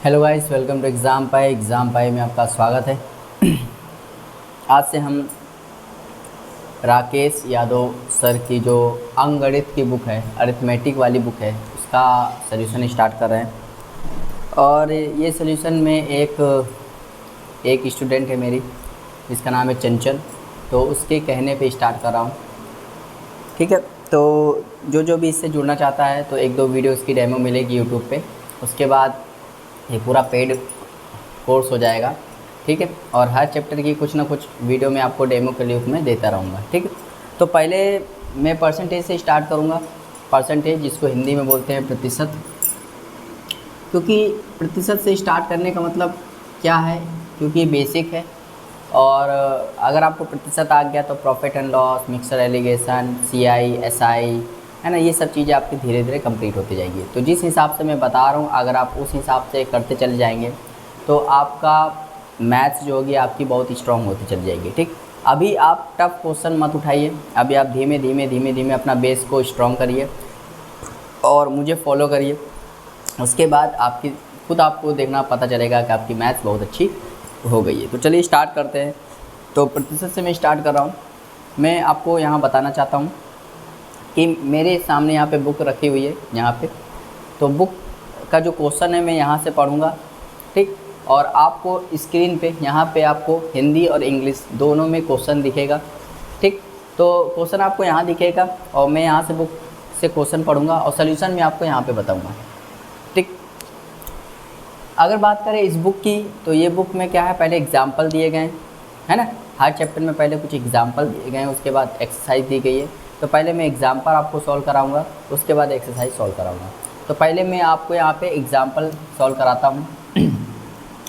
Hello guys, welcome to Exam Pie में आपका स्वागत है। आज से हम राकेश यादव सर की जो अंकगणित की बुक है, अरिथमेटिक वाली बुक है, उसका सॉल्यूशन स्टार्ट कर रहे हैं। और ये सॉल्यूशन में एक स्टूडेंट है मेरी, जिसका नाम है चंचल, तो उसके कहने पे स्टार्ट कर रहा हूँ। ठीक है, तो जो भी इससे जुड़ना चाहता है तो एक दो वीडियो इसकी डेमो मिलेगी यूट्यूब पे। उसके बाद ये पूरा पेड कोर्स हो जाएगा। ठीक है, और हर चैप्टर की कुछ ना कुछ वीडियो मैं आपको डेमो के रूप में देता रहूँगा। ठीक है, तो पहले मैं परसेंटेज से स्टार्ट करूँगा। परसेंटेज जिसको हिंदी में बोलते हैं प्रतिशत, क्योंकि प्रतिशत से स्टार्ट करने का मतलब क्या है, क्योंकि बेसिक है। और अगर आपको प्रतिशत आ गया तो profit and loss, mixture alligation, CI, SI, है ना, ये सब चीज़ें आपकी धीरे धीरे कंप्लीट होती जाएगी। तो जिस हिसाब से मैं बता रहा हूँ, अगर आप उस हिसाब से करते चले जाएंगे तो आपका मैथ्स जो होगी आपकी बहुत स्ट्रॉन्ग होती चली जाएगी। ठीक, अभी आप टफ क्वेश्चन मत उठाइए, अभी आप धीमे धीमे अपना बेस को स्ट्रॉन्ग करिए और मुझे फॉलो करिए। उसके बाद आपको देखना पता चलेगा कि आपकी मैथ्स बहुत अच्छी हो गई है। तो चलिए स्टार्ट करते हैं। तो प्रतिशत से मैं स्टार्ट कर रहा हूँ। मैं आपको यहाँ बताना चाहता हूँ कि मेरे सामने यहाँ पे बुक रखी हुई है यहाँ पे, तो बुक का जो क्वेश्चन है मैं यहाँ से पढ़ूँगा। ठीक, और आपको स्क्रीन पे यहाँ पे आपको हिंदी और इंग्लिश दोनों में क्वेश्चन दिखेगा। ठीक, तो क्वेश्चन आपको यहाँ दिखेगा और मैं यहाँ से बुक से क्वेश्चन पढ़ूँगा और सॉल्यूशन मैं आपको यहाँ पे बताऊँगा। ठीक, अगर बात करें इस बुक की, तो ये बुक में क्या है, पहले एग्जाम्पल दिए गए हैं ना, हर चैप्टर में पहले कुछ एग्जाम्पल दिए गए हैं, उसके बाद एक्सरसाइज दी गई है। तो पहले मैं एग्जाम्पल आपको सॉल्व कराऊंगा, उसके बाद एक्सरसाइज सॉल्व कराऊंगा। तो पहले मैं आपको यहाँ पे एग्जाम्पल सॉल्व कराता हूँ।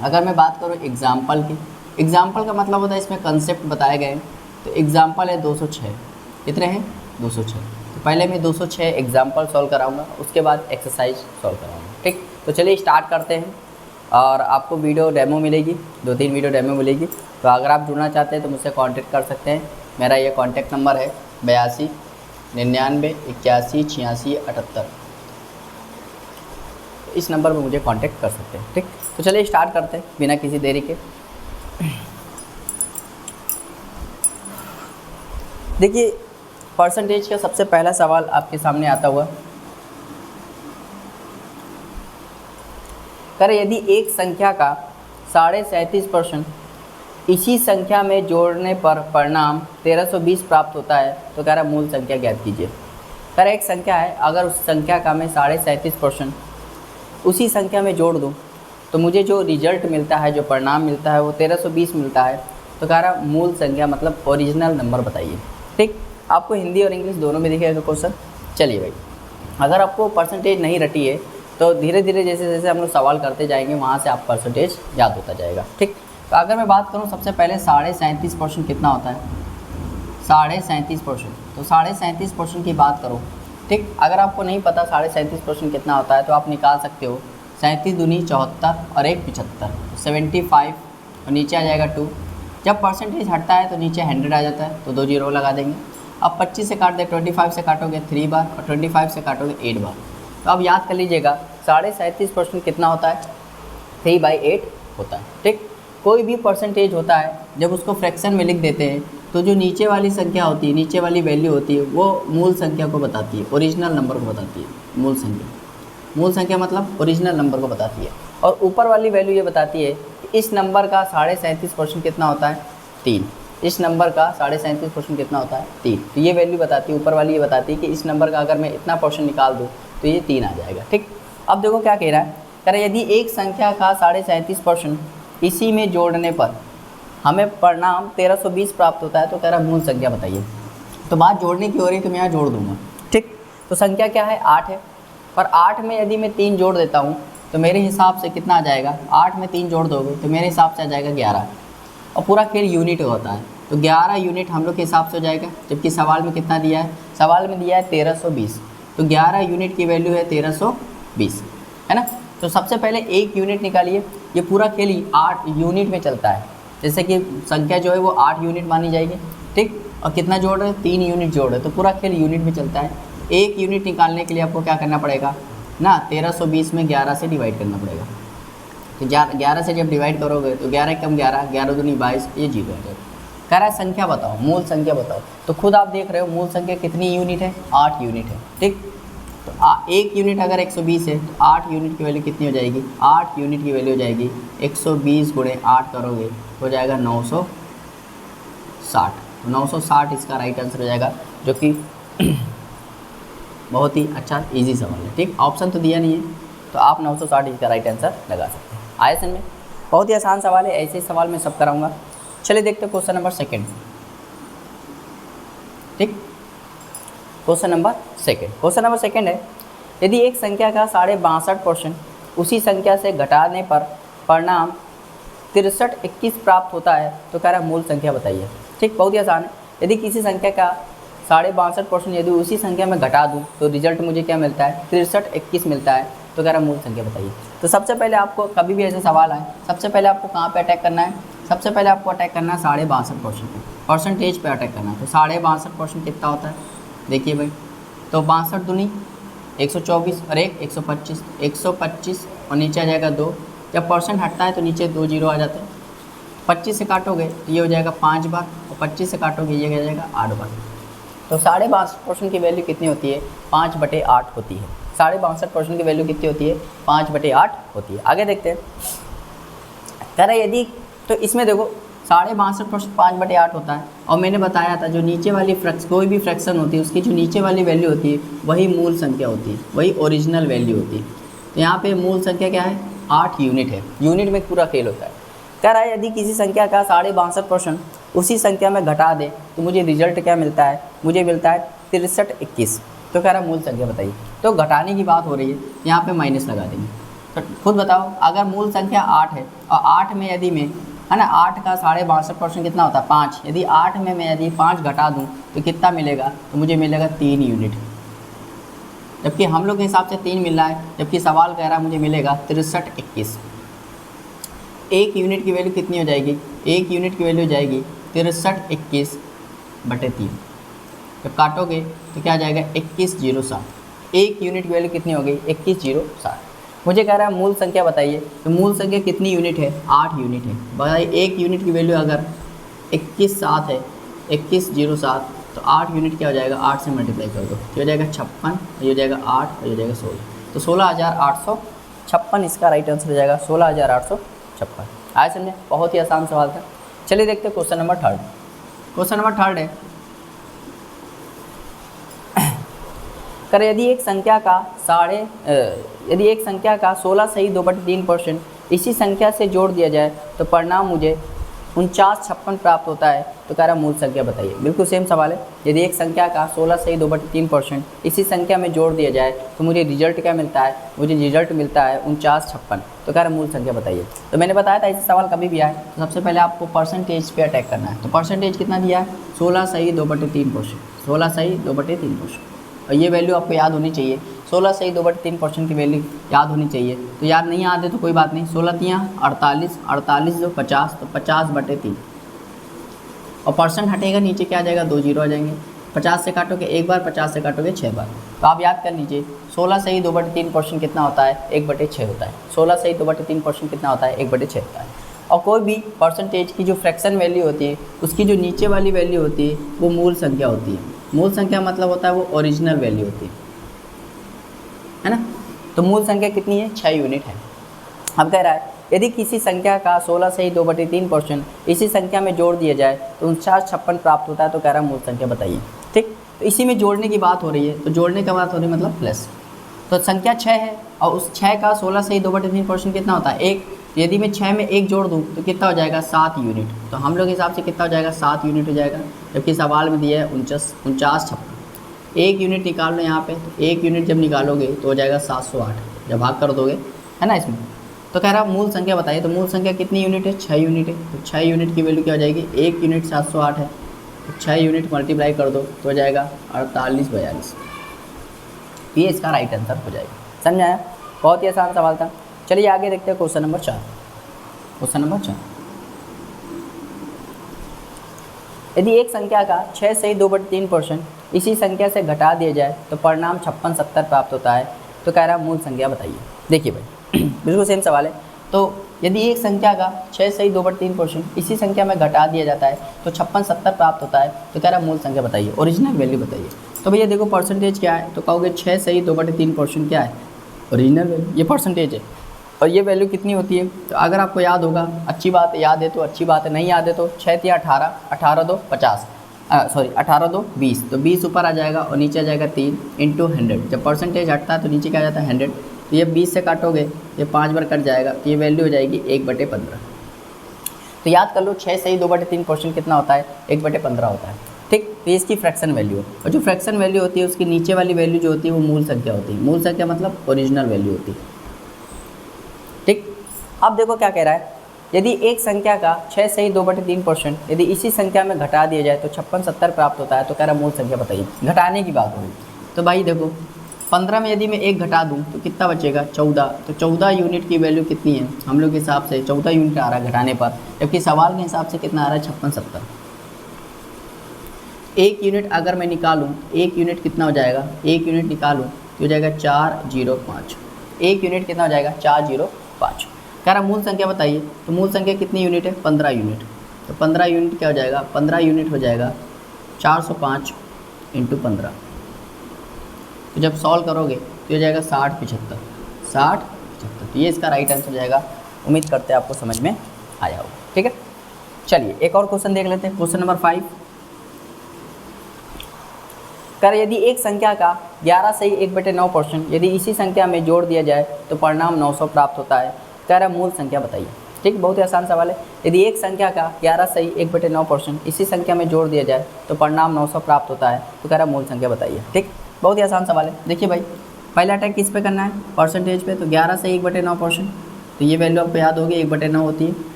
अगर मैं बात करूँ एग्जाम्पल की, एग्जाम्पल का मतलब होता है इसमें कंसेप्ट बताए गए हैं। तो एग्जाम्पल है 206, कितने हैं 206। तो पहले मैं 206 एग्जाम्पल सॉल्व कराऊंगा, उसके बाद एक्सरसाइज सॉल्व कराऊंगा। ठीक, तो चलिए स्टार्ट करते हैं। और आपको वीडियो डेमो मिलेगी, 2-3 वीडियो डेमो मिलेगी। तो अगर आप जुड़ना चाहते हैं तो मुझसे कांटेक्ट कर सकते हैं। मेरा ये कांटेक्ट नंबर है 82 99 81 86 78। इस नंबर पर मुझे कांटेक्ट कर सकते हैं। ठीक, तो चलिए स्टार्ट करते हैं बिना किसी देरी के। देखिए, परसेंटेज का सबसे पहला सवाल आपके सामने आता हुआ, करें यदि एक संख्या का 37.5% इसी संख्या में जोड़ने पर परिणाम 1320 प्राप्त होता है, तो कह रहा मूल संख्या ज्ञात कीजिए। कह रहा एक संख्या है, अगर उस संख्या का मैं 37.5% उसी संख्या में जोड़ दूं तो मुझे जो रिजल्ट मिलता है, जो परिणाम मिलता है वो 1320 मिलता है। तो कह रहा मूल संख्या मतलब ओरिजिनल नंबर बताइए। ठीक, आपको हिंदी और इंग्लिश दोनों में दिखेगा क्वेश्चन। चलिए भाई, अगर आपको परसेंटेज नहीं रटी है तो धीरे धीरे जैसे जैसे हम लोग सवाल करते जाएंगे वहाँ से आप परसेंटेज याद होता जाएगा। ठीक, तो अगर मैं बात करूँ सबसे पहले 37.5% कितना होता है, 37.5%। तो 37.5% की बात करो। ठीक, अगर आपको नहीं पता 37.5% कितना होता है तो आप निकाल सकते हो। 37 दूनी 74 और 1 75, 75 और नीचे आ जाएगा 2। जब परसेंटेज हटता है तो नीचे 100 आ जाता है, तो 2 जीरो लगा देंगे। अब 25 से काट दे, 25 से काटोगे 3 बार और 25 से काटोगे 8 बार। तो अब याद कर लीजिएगा 37.5% कितना होता है, 3/8 होता है। ठीक, कोई भी परसेंटेज होता है जब उसको फ्रैक्शन में लिख देते हैं तो जो नीचे वाली संख्या होती है, नीचे वाली वैल्यू होती है, वो मूल संख्या को बताती है, ओरिजिनल नंबर को बताती है। मूल संख्या मतलब ओरिजिनल नंबर को बताती है। और ऊपर वाली वैल्यू ये बताती है कि इस नंबर का 37.5% कितना होता है, 3। इस नंबर का 37.5% कितना होता है, 3। तो ये वैल्यू बताती है, ऊपर वाली ये बताती है कि इस नंबर का अगर मैं इतना परसेंट निकाल दूँ तो ये 3 आ जाएगा। ठीक, अब देखो क्या कह रहा है, कह रहा है यदि एक संख्या का 37.5% इसी में जोड़ने पर हमें परिणाम 1320 प्राप्त होता है, तो कह रहा मूल संख्या बताइए। तो बात जोड़ने की हो रही है तो मैं यहाँ जोड़ दूंगा। ठीक, तो संख्या क्या है, 8 है। पर 8 में यदि मैं 3 जोड़ देता हूँ तो मेरे हिसाब से कितना आ जाएगा, 8 में 3 जोड़ दोगे तो मेरे हिसाब से आ जाएगा 11। और पूरा खेल यूनिट होता है, तो 11 यूनिट हम लोग के हिसाब से हो जाएगा। जबकि सवाल में कितना दिया है, सवाल में दिया है 1320, तो 11 यूनिट की वैल्यू है 1320, है ना। तो सबसे पहले 1 यूनिट निकालिए। ये पूरा खेल 8 यूनिट में चलता है, जैसे कि संख्या जो है वो 8 यूनिट मानी जाएगी। ठीक, और कितना जोड़ रहे हैं, 3 यूनिट जोड़ रहे हैं, तो पूरा खेल यूनिट में चलता है। 1 यूनिट निकालने के लिए आपको क्या करना पड़ेगा ना, 1320 में 11 से डिवाइड करना पड़ेगा। तो 11 से जब डिवाइड करोगे तो 11 कम 11, 11 दूनी 22, ये 0 आ जाएगा। कह रहा है संख्या बताओ, मूल संख्या बताओ। तो खुद आप देख रहे हो मूल संख्या कितनी यूनिट है, 8 यूनिट है। ठीक, तो 1 यूनिट अगर 120 है तो 8 यूनिट की वैल्यू कितनी हो जाएगी, 8 यूनिट की वैल्यू हो जाएगी 120 गुणे 8 करोगे तो हो जाएगा 960। तो 960 इसका राइट आंसर हो जाएगा, जो कि बहुत ही अच्छा इजी सवाल है। ठीक, ऑप्शन तो दिया नहीं है, तो आप 960 इसका राइट आंसर लगा सकते हैं। आए समझ में, बहुत ही आसान सवाल है, ऐसे सवाल मैं सब कराऊंगा। चलिए देखते हैं क्वेश्चन नंबर सेकंड। ठीक, क्वेश्चन नंबर सेकंड है, यदि एक संख्या का 62.5% उसी संख्या से घटाने पर परिणाम 6321 प्राप्त होता है तो कह रहा है मूल संख्या बताइए। ठीक, बहुत ही आसान है। यदि किसी संख्या का 62.5% यदि उसी संख्या में घटा दूं तो रिजल्ट मुझे क्या मिलता है, 6321 मिलता है, तो कह रहा है मूल संख्या बताइए। तो सबसे पहले आपको कभी भी ऐसे सवाल आए, सबसे पहले आपको कहाँ पे अटैक करना है, सबसे पहले आपको अटैक करना है 62.5% पे, परसेंटेज पे अटैक करना है। तो 62.5% कितना होता है, देखिए भाई, तो 62 दूनी 124 और 125, 125 और नीचे आ जाएगा 2, जब परसेंट हटता है तो नीचे 2 जीरो आ जाते हैं। 25 से काटोगे तो ये हो जाएगा 5 बार, और 25 से काटोगे ये हो जाएगा 8 बार। तो 62.5% की वैल्यू कितनी होती है, 5/8 होती है। 62.5% की वैल्यू कितनी होती है, 5/8 होती है। आगे देखते हैं, कह रहा है यदि, तो इसमें देखो 62.5% 5/8 होता है, और मैंने बताया था जो नीचे वाली कोई भी फ्रैक्शन होती है उसकी जो नीचे वाली वैल्यू होती है वही मूल संख्या होती है, वही ओरिजिनल वैल्यू होती है। तो यहाँ पे मूल संख्या क्या है, 8 यूनिट है, यूनिट में पूरा खेल होता है। कह रहा है यदि किसी संख्या का 62.5% उसी संख्या में घटा दे तो मुझे रिजल्ट क्या मिलता है, मुझे मिलता है 6321। तो कह रहा है मूल संख्या बताइए। तो घटाने की बात हो रही है, यहाँ पे माइनस लगा देंगे। तो खुद बताओ, अगर मूल संख्या 8 है और 8 में यदि मैं, है ना, 8 का 62.5% कितना होता है, 5। यदि 8 में मैं यदि 5 घटा दूँ तो कितना मिलेगा, तो मुझे मिलेगा 3 यूनिट, जबकि हम लोग के हिसाब से 3 मिल रहा है, जबकि सवाल कह रहा है मुझे मिलेगा 6321। 1 यूनिट की वैल्यू कितनी हो जाएगी, 1 यूनिट की वैल्यू हो जाएगी 6321/3। जब काटोगे तो क्या आ जाएगा, 2107। 1 यूनिट की वैल्यू कितनी हो गई, 2107। मुझे कह रहा है मूल संख्या बताइए, तो मूल संख्या कितनी यूनिट है, 8 यूनिट है। बताइए 1 यूनिट की वैल्यू अगर 2107 है, 2107, तो 8 यूनिट क्या हो जाएगा, 8 से मल्टीप्लाई कर दो, ये हो जाएगा 56, ये हो जाएगा 8, और ये हो जाएगा 16। तो 16,856 इसका राइट आंसर हो जाएगा, 16,856। आए समझे, बहुत ही आसान सवाल था। चलिए देखते हैं question number third. Question number third है, कर यदि एक संख्या का 16 सही 2/3% इसी संख्या से जोड़ दिया जाए तो परिणाम मुझे 4956 प्राप्त होता है, तो कह रहा मूल संख्या बताइए। बिल्कुल सेम सवाल है, यदि एक संख्या का 16 सही 2/3% इसी संख्या में जोड़ दिया जाए तो मुझे रिजल्ट क्या मिलता है, मुझे रिजल्ट मिलता है 4956। तो कह रहा मूल संख्या बताइए। तो मैंने बताया था ऐसे सवाल कभी भी आए तो सबसे पहले आपको परसेंटेज पे अटैक करना है। तो परसेंटेज कितना दिया है, 16 सही 2/3%, 16 सही 2/3%, और ये वैल्यू आपको याद होनी चाहिए। 16 सही 2/3% की वैल्यू याद होनी चाहिए। तो याद नहीं याद है तो कोई बात नहीं, 16 तियाँ 48, 48 जो 50, तो 50/3, और परसेंट हटेगा नीचे क्या आ जाएगा, 2 जीरो आ जाएंगे। 50 से काटोगे 1 बार, 50 से काटोगे 6 बार। तो आप याद कर लीजिए 16 सही 2/3% कितना होता है, 1/6 होता है। 16 सही 2/3% कितना होता है, 1/6 होता है। और कोई भी परसेंटेज की जो फ्रैक्शन वैल्यू होती है उसकी जो नीचे वाली वैल्यू होती है वो मूल संख्या होती है। मूल संख्या मतलब होता है वो ओरिजिनल वैल्यू होती है ना। तो मूल संख्या कितनी है, 6 यूनिट है। अब कह रहा है यदि किसी संख्या का 16 सही 2/3% इसी संख्या में जोड़ दिया जाए तो 4956 प्राप्त होता है, तो कह रहा है मूल संख्या बताइए। ठीक, तो इसी में जोड़ने की बात हो रही है, तो जोड़ने की बात हो रही है मतलब प्लस। तो संख्या 6 है और उस 6 का 16 सही 2/3% कितना होता है, 1। यदि मैं 6 में 1 जोड़ दूँ तो कितना हो जाएगा, 7 यूनिट। तो हम लोग के हिसाब से कितना हो जाएगा, 7 यूनिट हो जाएगा, जबकि सवाल में दिया है 4956। 1 यूनिट निकाल लो यहाँ पे, तो 1 यूनिट जब निकालोगे तो हो जाएगा 708, जब भाग कर दोगे, है ना इसमें। तो कह रहा मूल संख्या बताइए। तो मूल संख्या कितनी यूनिट है, 6 यूनिट है। तो 6 यूनिट की वैल्यू क्या हो जाएगी, 1 यूनिट 708 है, तो 6 यूनिट मल्टीप्लाई कर दो तो हो जाएगा 4842। ये इसका राइट आंसर हो जाएगा। समझ आया, बहुत ही आसान सवाल था। चलिए आगे देखते हैं क्वेश्चन नंबर 4। क्वेश्चन नंबर 4, यदि एक संख्या का 6 सही 2/3% इसी संख्या से घटा दिया जाए तो परिणाम 5670 प्राप्त होता है, तो कह रहा है मूल संख्या बताइए। देखिए भाई बिल्कुल सेम सवाल है, तो यदि एक संख्या का 6 सही 2/3% इसी संख्या में घटा दिया जाता है तो 56 70 प्राप्त होता है। तो कह रहा है मूल संख्या बताइए, ओरिजिनल वैल्यू बताइए। तो भैया देखो परसेंटेज क्या है, तो कहोगे 6 सही 2/3% क्या है, ओरिजिनल वैल्यू, ये परसेंटेज है। और ये वैल्यू कितनी होती है, तो अगर आपको याद होगा अच्छी बात है, याद है तो अच्छी बात है, नहीं याद है तो 6 × 18, 18 2 50, सॉरी 18 2 20, तो 20 ऊपर आ जाएगा और नीचे आ जाएगा 3 × 100। जब परसेंटेज हटता है तो नीचे क्या आ जाता है 100, तो ये 20 से काटोगे ये 5 बार कट जाएगा, तो ये वैल्यू हो जाएगी 1/15। तो याद कर लो 6 सही 2/3% कितना होता है, 1/15 होता है। ठीक, तो ये इसकी फ्रैक्शन वैल्यू है। और जो फ्रैक्शन वैल्यू होती है उसकी नीचे वाली वैल्यू जो होती है वो मूल संख्या होती है। मूल संख्या मतलब ओरिजिनल वैल्यू होती है। ठीक, अब देखो क्या कह रहा है, यदि एक संख्या का 6 सही 2/3% यदि इसी संख्या में घटा दिया जाए तो 56 70 प्राप्त होता है। तो कह रहा मूल संख्या बताइए, घटाने की बात हो रही। तो भाई देखो 15 में यदि मैं 1 घटा दूं तो कितना बचेगा 14, तो 14 यूनिट की वैल्यू कितनी है, हम लोग के हिसाब से 14 यूनिट आ रहा है घटाने पर, जबकि सवाल के हिसाब से कितना आ रहा है 56 70। 1 यूनिट अगर मैं निकालूं, 1 यूनिट कितना हो जाएगा, 1 यूनिट निकालूं तो हो जाएगा 405। 1 यूनिट कितना हो जाएगा 405। कह रहा मूल संख्या बताइए, तो मूल संख्या कितनी यूनिट है 15 यूनिट। तो 15 यूनिट क्या हो जाएगा, 15 यूनिट हो जाएगा 405 × 15। तो जब सॉल्व करोगे तो हो जाएगा 60 75, 60 75। तो ये इसका राइट आंसर हो जाएगा। उम्मीद करते हैं आपको समझ में आया होगा। ठीक है, चलिए एक और क्वेश्चन देख लेते हैं। क्वेश्चन नंबर 5, कर यदि एक संख्या का 11 सही 1/9% यदि इसी संख्या में जोड़ दिया जाए तो परिणाम 900 प्राप्त होता है। कह रहा मूल संख्या बताइए। ठीक, बहुत ही आसान सवाल है। यदि एक संख्या का 11 सही 1/9% इसी संख्या में जोड़ दिया जाए तो परिणाम 900 प्राप्त होता है। तो कह रहा मूल संख्या बताइए। ठीक, बहुत ही आसान सवाल है। देखिए भाई पहला अटैक किस पे करना है, परसेंटेज पे। तो 11 से 1/9%, तो ये वैल्यू आपको याद होगी 1/9 होती है।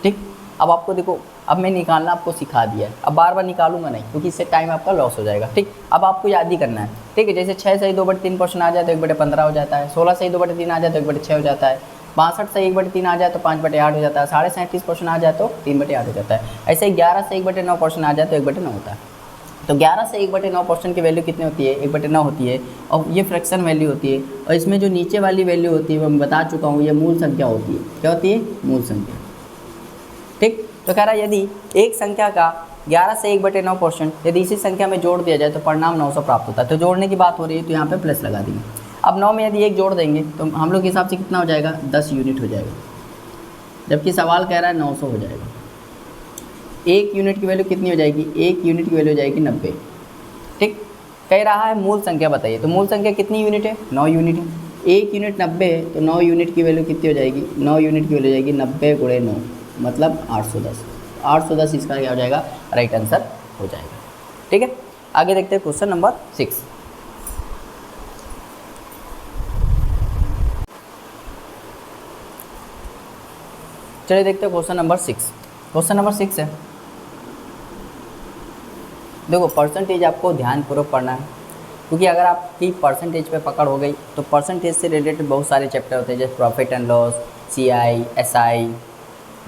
ठीक, अब आपको देखो, अब मैं निकालना आपको सिखा दिया है, अब बार बार निकालूंगा नहीं क्योंकि इससे टाइम आपका लॉस हो जाएगा। ठीक, अब आपको याद ही करना है। ठीक है, जैसे 6 सही 2/3% आ जाए तो 1/15 हो जाता है, 16 सही 2/3 आ जाए तो 1/6 हो जाता है, 62 से 1/3 आ जाए तो 5/8 हो जाता है, 37.5% आ जाए तो 3/8 हो जाता है। ऐसे ही 11 से 1/9% आ जाए तो 1/9 होता है। तो 11 से 1/9% की वैल्यू कितनी होती है, 1/9 होती है। और ये फ्रैक्शन वैल्यू होती है। और इसमें जो नीचे वाली वैल्यू होती है वो मैं बता चुका हूँ, ये मूल संख्या होती है। क्या होती है, मूल संख्या। ठीक, तो कह रहा है यदि एक संख्या का 11 से 1/9% यदि इसी संख्या में जोड़ दिया जाए तो परिणाम 900 प्राप्त होता है। तो जोड़ने की बात हो रही है तो यहाँ पे प्लस लगा देंगे। अब 9 में यदि 1 जोड़ देंगे तो हम लोग के हिसाब से कितना हो जाएगा, 10 यूनिट हो जाएगा, जबकि सवाल कह रहा है 900 हो जाएगा। 1 यूनिट की वैल्यू कितनी हो जाएगी, 1 यूनिट की वैल्यू हो जाएगी 90। ठीक, कह रहा है मूल संख्या बताइए। तो मूल संख्या कितनी यूनिट है, 9 यूनिट है। 1 यूनिट 90 है तो 9 यूनिट की वैल्यू कितनी हो जाएगी, 9 यूनिट की वैल्यू हो जाएगी 90 × 9 मतलब 810। 810 इसका क्या हो जाएगा, राइट आंसर हो जाएगा। ठीक है, आगे देखते हैं क्वेश्चन नंबर 6। चलिए देखते हैं क्वेश्चन नंबर 6। क्वेश्चन नंबर 6 है, देखो परसेंटेज आपको ध्यानपूर्वक पढ़ना है क्योंकि अगर आपकी परसेंटेज पे पकड़ हो गई तो परसेंटेज से रिलेटेड बहुत सारे चैप्टर होते हैं, जैसे profit and loss, CI, SI,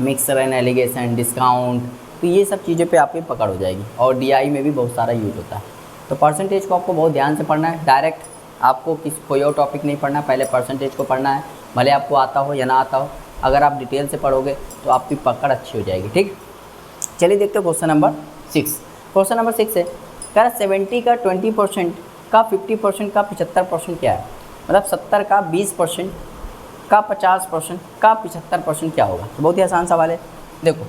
mixer and allegation, discount. तो ये सब चीज़ों पे आपकी पकड़ हो जाएगी। और DI में भी बहुत सारा यूज होता है। तो परसेंटेज को आपको बहुत ध्यान से पढ़ना है। डायरेक्ट आपको कोई और टॉपिक नहीं पढ़ना, पहले परसेंटेज को पढ़ना है, भले आपको आता हो या ना आता हो। अगर आप डिटेल से पढ़ोगे तो आपकी पकड़ अच्छी हो जाएगी। ठीक, चलिए देखते हो क्वेश्चन नंबर 6। क्वेश्चन नंबर 6 है, कह रहा 70 का 20% का 50% का 75% क्या है, मतलब 70 का 20% का 50% का 75% क्या होगा। तो बहुत ही आसान सवाल है। देखो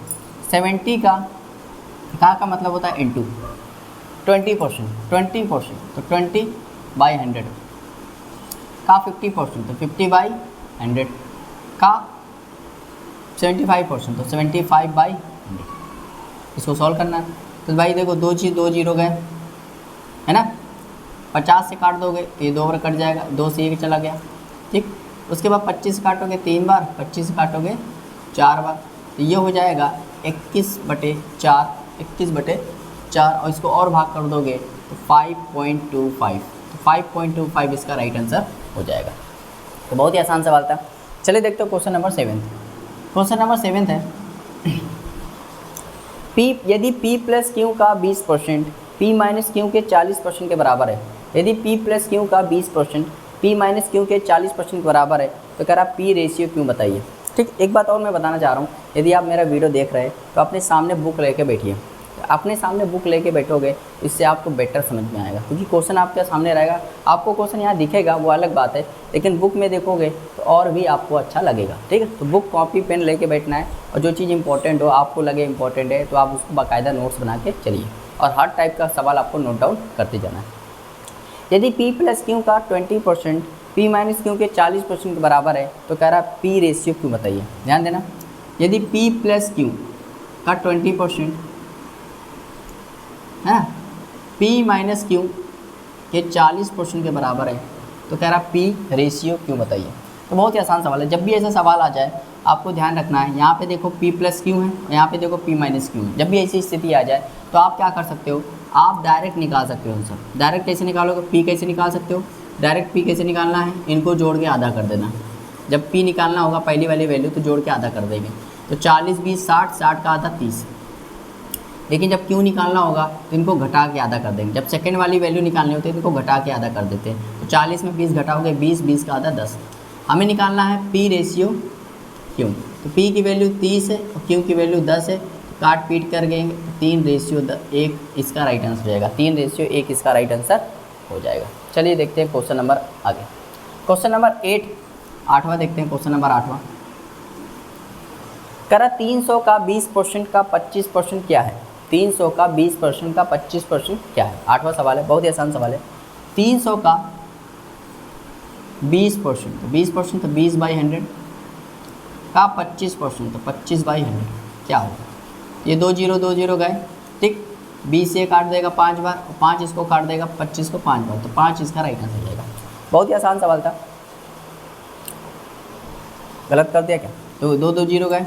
70 का मतलब होता है इंटू 20%, 20% तो 20/100 का 50% तो 50/100 का 75% तो 75/100। इसको सॉल्व करना है। तो भाई देखो 2 जीरो गए है ना, 50 से काट दोगे तो ये 2 बार कट जाएगा, 2 से 1 चला गया। ठीक, उसके बाद 25 काटोगे 3 बार, 25 काटोगे 4 बार, तो ये हो जाएगा 21/4, 21/4। और इसको और भाग कर दोगे तो 5.25, तो 5.25 इसका राइट आंसर हो जाएगा। तो बहुत ही आसान सवाल था। चलिए देखते हो क्वेश्चन नंबर 7। क्वेश्चन नंबर 7 है, यदि P + Q का 20% P - Q के 40% के बराबर है, यदि P + Q का 20% P - Q के 40% के बराबर है तो कह रहा P रेशियो क्यों बताइए। ठीक, एक बात और मैं बताना चाह रहा हूँ, यदि आप मेरा वीडियो देख रहे हैं तो अपने सामने बुक लेके बैठिए। अपने सामने बुक लेके बैठोगे, इससे आपको बेटर समझ में आएगा, क्योंकि क्वेश्चन आपके सामने रहेगा। आपको क्वेश्चन यहाँ दिखेगा वो अलग बात है, लेकिन बुक में देखोगे तो और भी आपको अच्छा लगेगा। ठीक है, तो बुक कॉपी पेन लेके बैठना है, और जो चीज़ इंपॉर्टेंट हो, आपको लगे इंपॉर्टेंट है, तो आप उसको बाकायदा नोट्स बना के चलिए, और हर टाइप का सवाल आपको नोट डाउन करते जाना है। यदि P प्लस क्यू का 20% P माइनस क्यू के 40% के बराबर है, तो कह रहा है P रेशियो क्यों बताइए। ध्यान देना, यदि P प्लस क्यू का 20% है ना, P माइनस क्यू के 40% के बराबर है, तो कह रहा P रेशियो क्यों बताइए। तो बहुत ही आसान सवाल है। जब भी ऐसा सवाल आ जाए आपको ध्यान रखना है, यहाँ पे देखो P प्लस क्यू है और यहाँ पे देखो P माइनस क्यू है। जब भी ऐसी स्थिति आ जाए तो आप क्या कर सकते हो, आप डायरेक्ट निकाल सकते हो आंसर। डायरेक्ट कैसे निकालोगे, P कैसे निकाल सकते हो, डायरेक्ट P कैसे निकालना है, इनको जोड़ के आधा कर देना। जब P निकालना होगा पहली वाली वैल्यू, तो जोड़ के आधा कर देंगे, तो 40 20 60, 60 का आधा 30। लेकिन जब Q निकालना होगा तो इनको घटा के आधा कर देंगे। जब सेकेंड वाली वैल्यू निकालनी होती है तो इनको घटा के आधा कर देते हैं, तो 40 में 20 घटाओगे 20, 20 का आधा 10। हमें निकालना है P रेशियो Q, तो P की वैल्यू 30 है और Q की वैल्यू 10 है, तो काट पीट कर गए 3 रेशियो 1 इसका राइट आंसर हो जाएगा। 3 रेशियो 1 इसका राइट आंसर हो जाएगा। चलिए देखते हैं क्वेश्चन नंबर आगे। क्वेश्चन नंबर 8वां देखते हैं। क्वेश्चन नंबर 8वां करा 300 का 20% का 25% क्या है। 300 का 20% का 25% क्या है। 8वां सवाल है, बहुत ही आसान सवाल है। 300 का 20%, तो 20% तो 20/100 का 25%, तो 25/100 क्या होगा। ये 2 0 गए, ठीक। 20 से काट देगा 5 बार, और 5 इसको काट देगा 25 को 5 बार, तो 5 इसका राइट आंसर जाएगा। बहुत ही आसान सवाल था, गलत कर दिया क्या। तो 2 0 गए,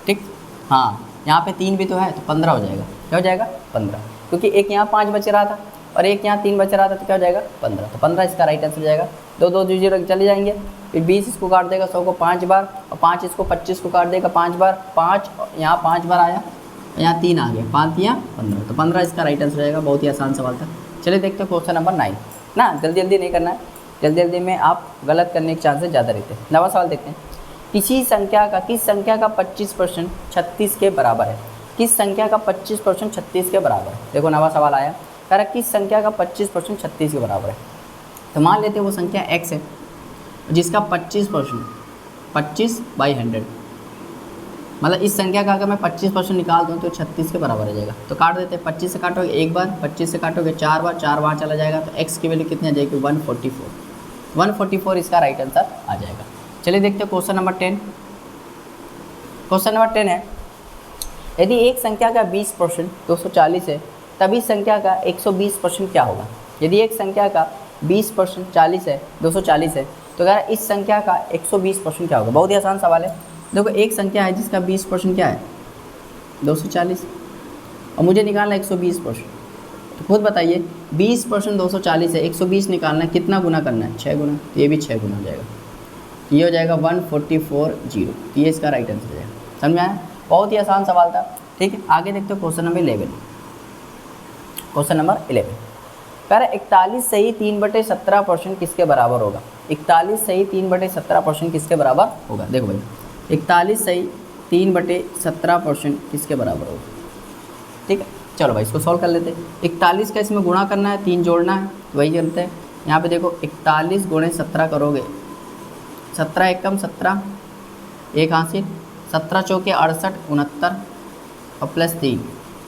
ठीक। हाँ, यहाँ पे 3 भी तो है, तो 15 हो जाएगा। क्या हो जाएगा 15, क्योंकि एक यहाँ 5 बच रहा था और एक यहाँ 3 बच रहा था, तो क्या हो जाएगा 15। तो 15 इसका राइट आंसर जाएगा। 2 0 चले जाएंगे, फिर 20 इसको काट देगा 100 को 5 बार, और 5 इसको 25 को काट देगा 5 बार। 5 यहाँ 5 बार आया, यहाँ 3 आ गया, 5 या 15, तो 15 इसका राइट आंसर जाएगा। बहुत ही आसान सवाल था। चलिए देखते हैं क्वेश्चन नंबर 9 ना। जल्दी जल्दी नहीं करना है, जल्दी जल्दी में आप गलत करने के चांसेस ज़्यादा रहते हैं। नवा सवाल देखते हैं। किस संख्या का 25% 36 के बराबर है। किस संख्या का 25% 36 के बराबर है। देखो नवा सवाल आया, कह रहा किस संख्या का 25% 36 के बराबर है। तो मान लेते हैं वो संख्या x है जिसका 25% 25/100, मतलब इस संख्या का अगर मैं 25% निकाल दूँ तो 36 के बराबर आ जाएगा। तो काट देते हैं, 25 से काटोगे एक बार, 25 से काटोगे 4 बार, 4 बार चला जाएगा, तो x की वैल्यू कितनी आ जाएगी 144 इसका राइट आंसर आ जाएगा। चलिए देखते हैं क्वेश्चन नंबर 10। क्वेश्चन नंबर 10 है, यदि एक संख्या का 20% 240 है, तभी संख्या का 120% क्या होगा। यदि एक संख्या का 20% 40 है, 240 है, तो अगर इस संख्या का 120% क्या होगा। बहुत ही आसान सवाल है। देखो एक संख्या है जिसका 20% क्या है 240, और मुझे निकालना 120%। तो खुद बताइए 20% 240 है, 120 निकालना है, कितना गुना करना है 6 गुना, तो ये भी 6 गुना हो जाएगा, ये हो जाएगा 144 तो ये इसका राइट आंसर है। समझ में आया, बहुत ही आसान सवाल था। ठीक है, आगे देखते हो क्वेश्चन नंबर 11। क्वेश्चन नंबर 11 कह रहा है 41 सही 3/17% किसके बराबर होगा। 41 सही 3/17% किसके बराबर होगा। देखो भाई 41 सही 3/17% किसके बराबर होगा। ठीक है, चलो भाई इसको सॉल्व कर लेते हैं। 41 का इसमें गुणा करना है, 3 जोड़ना है, वही करते हैं। यहाँ पे देखो 41 × 17 करोगे, 17 एकम 17, एक हासिल, 17 चौके 68 69 और +3,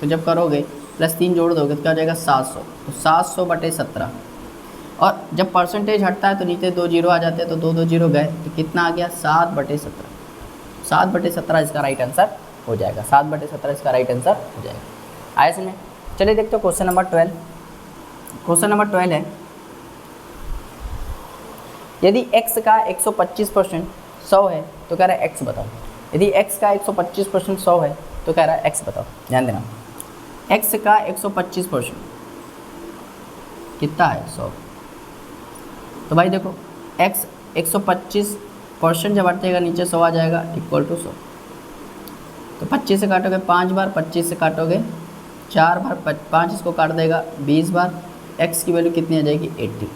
तो जब करोगे +3 जोड़ दोगे तो क्या हो जाएगा 700, तो 700/17। और जब परसेंटेज हटता है तो नीचे 2 0 आ जाते हैं, तो 2 0 गए, तो कितना आ गया 7/17। 7/17 इसका राइट आंसर हो जाएगा। 7/17 इसका राइट आंसर हो जाएगा। आया समझ। चलिए देखते हो क्वेश्चन नंबर 12। क्वेश्चन नंबर 12 है, यदि x का 125% 100 है तो कह रहा है x बताओ। यदि x का 125% 100 है तो कह रहा है x बताओ। ध्यान देना, x का 125% कितना है 100, तो भाई देखो x 125% जब हटेगा नीचे 100 आ जाएगा इक्वल टू 100। तो 25 से काटोगे 5 बार, 25 से काटोगे 4 बार, 5 इसको काट देगा 20 बार, x की वैल्यू कितनी आ जाएगी 80।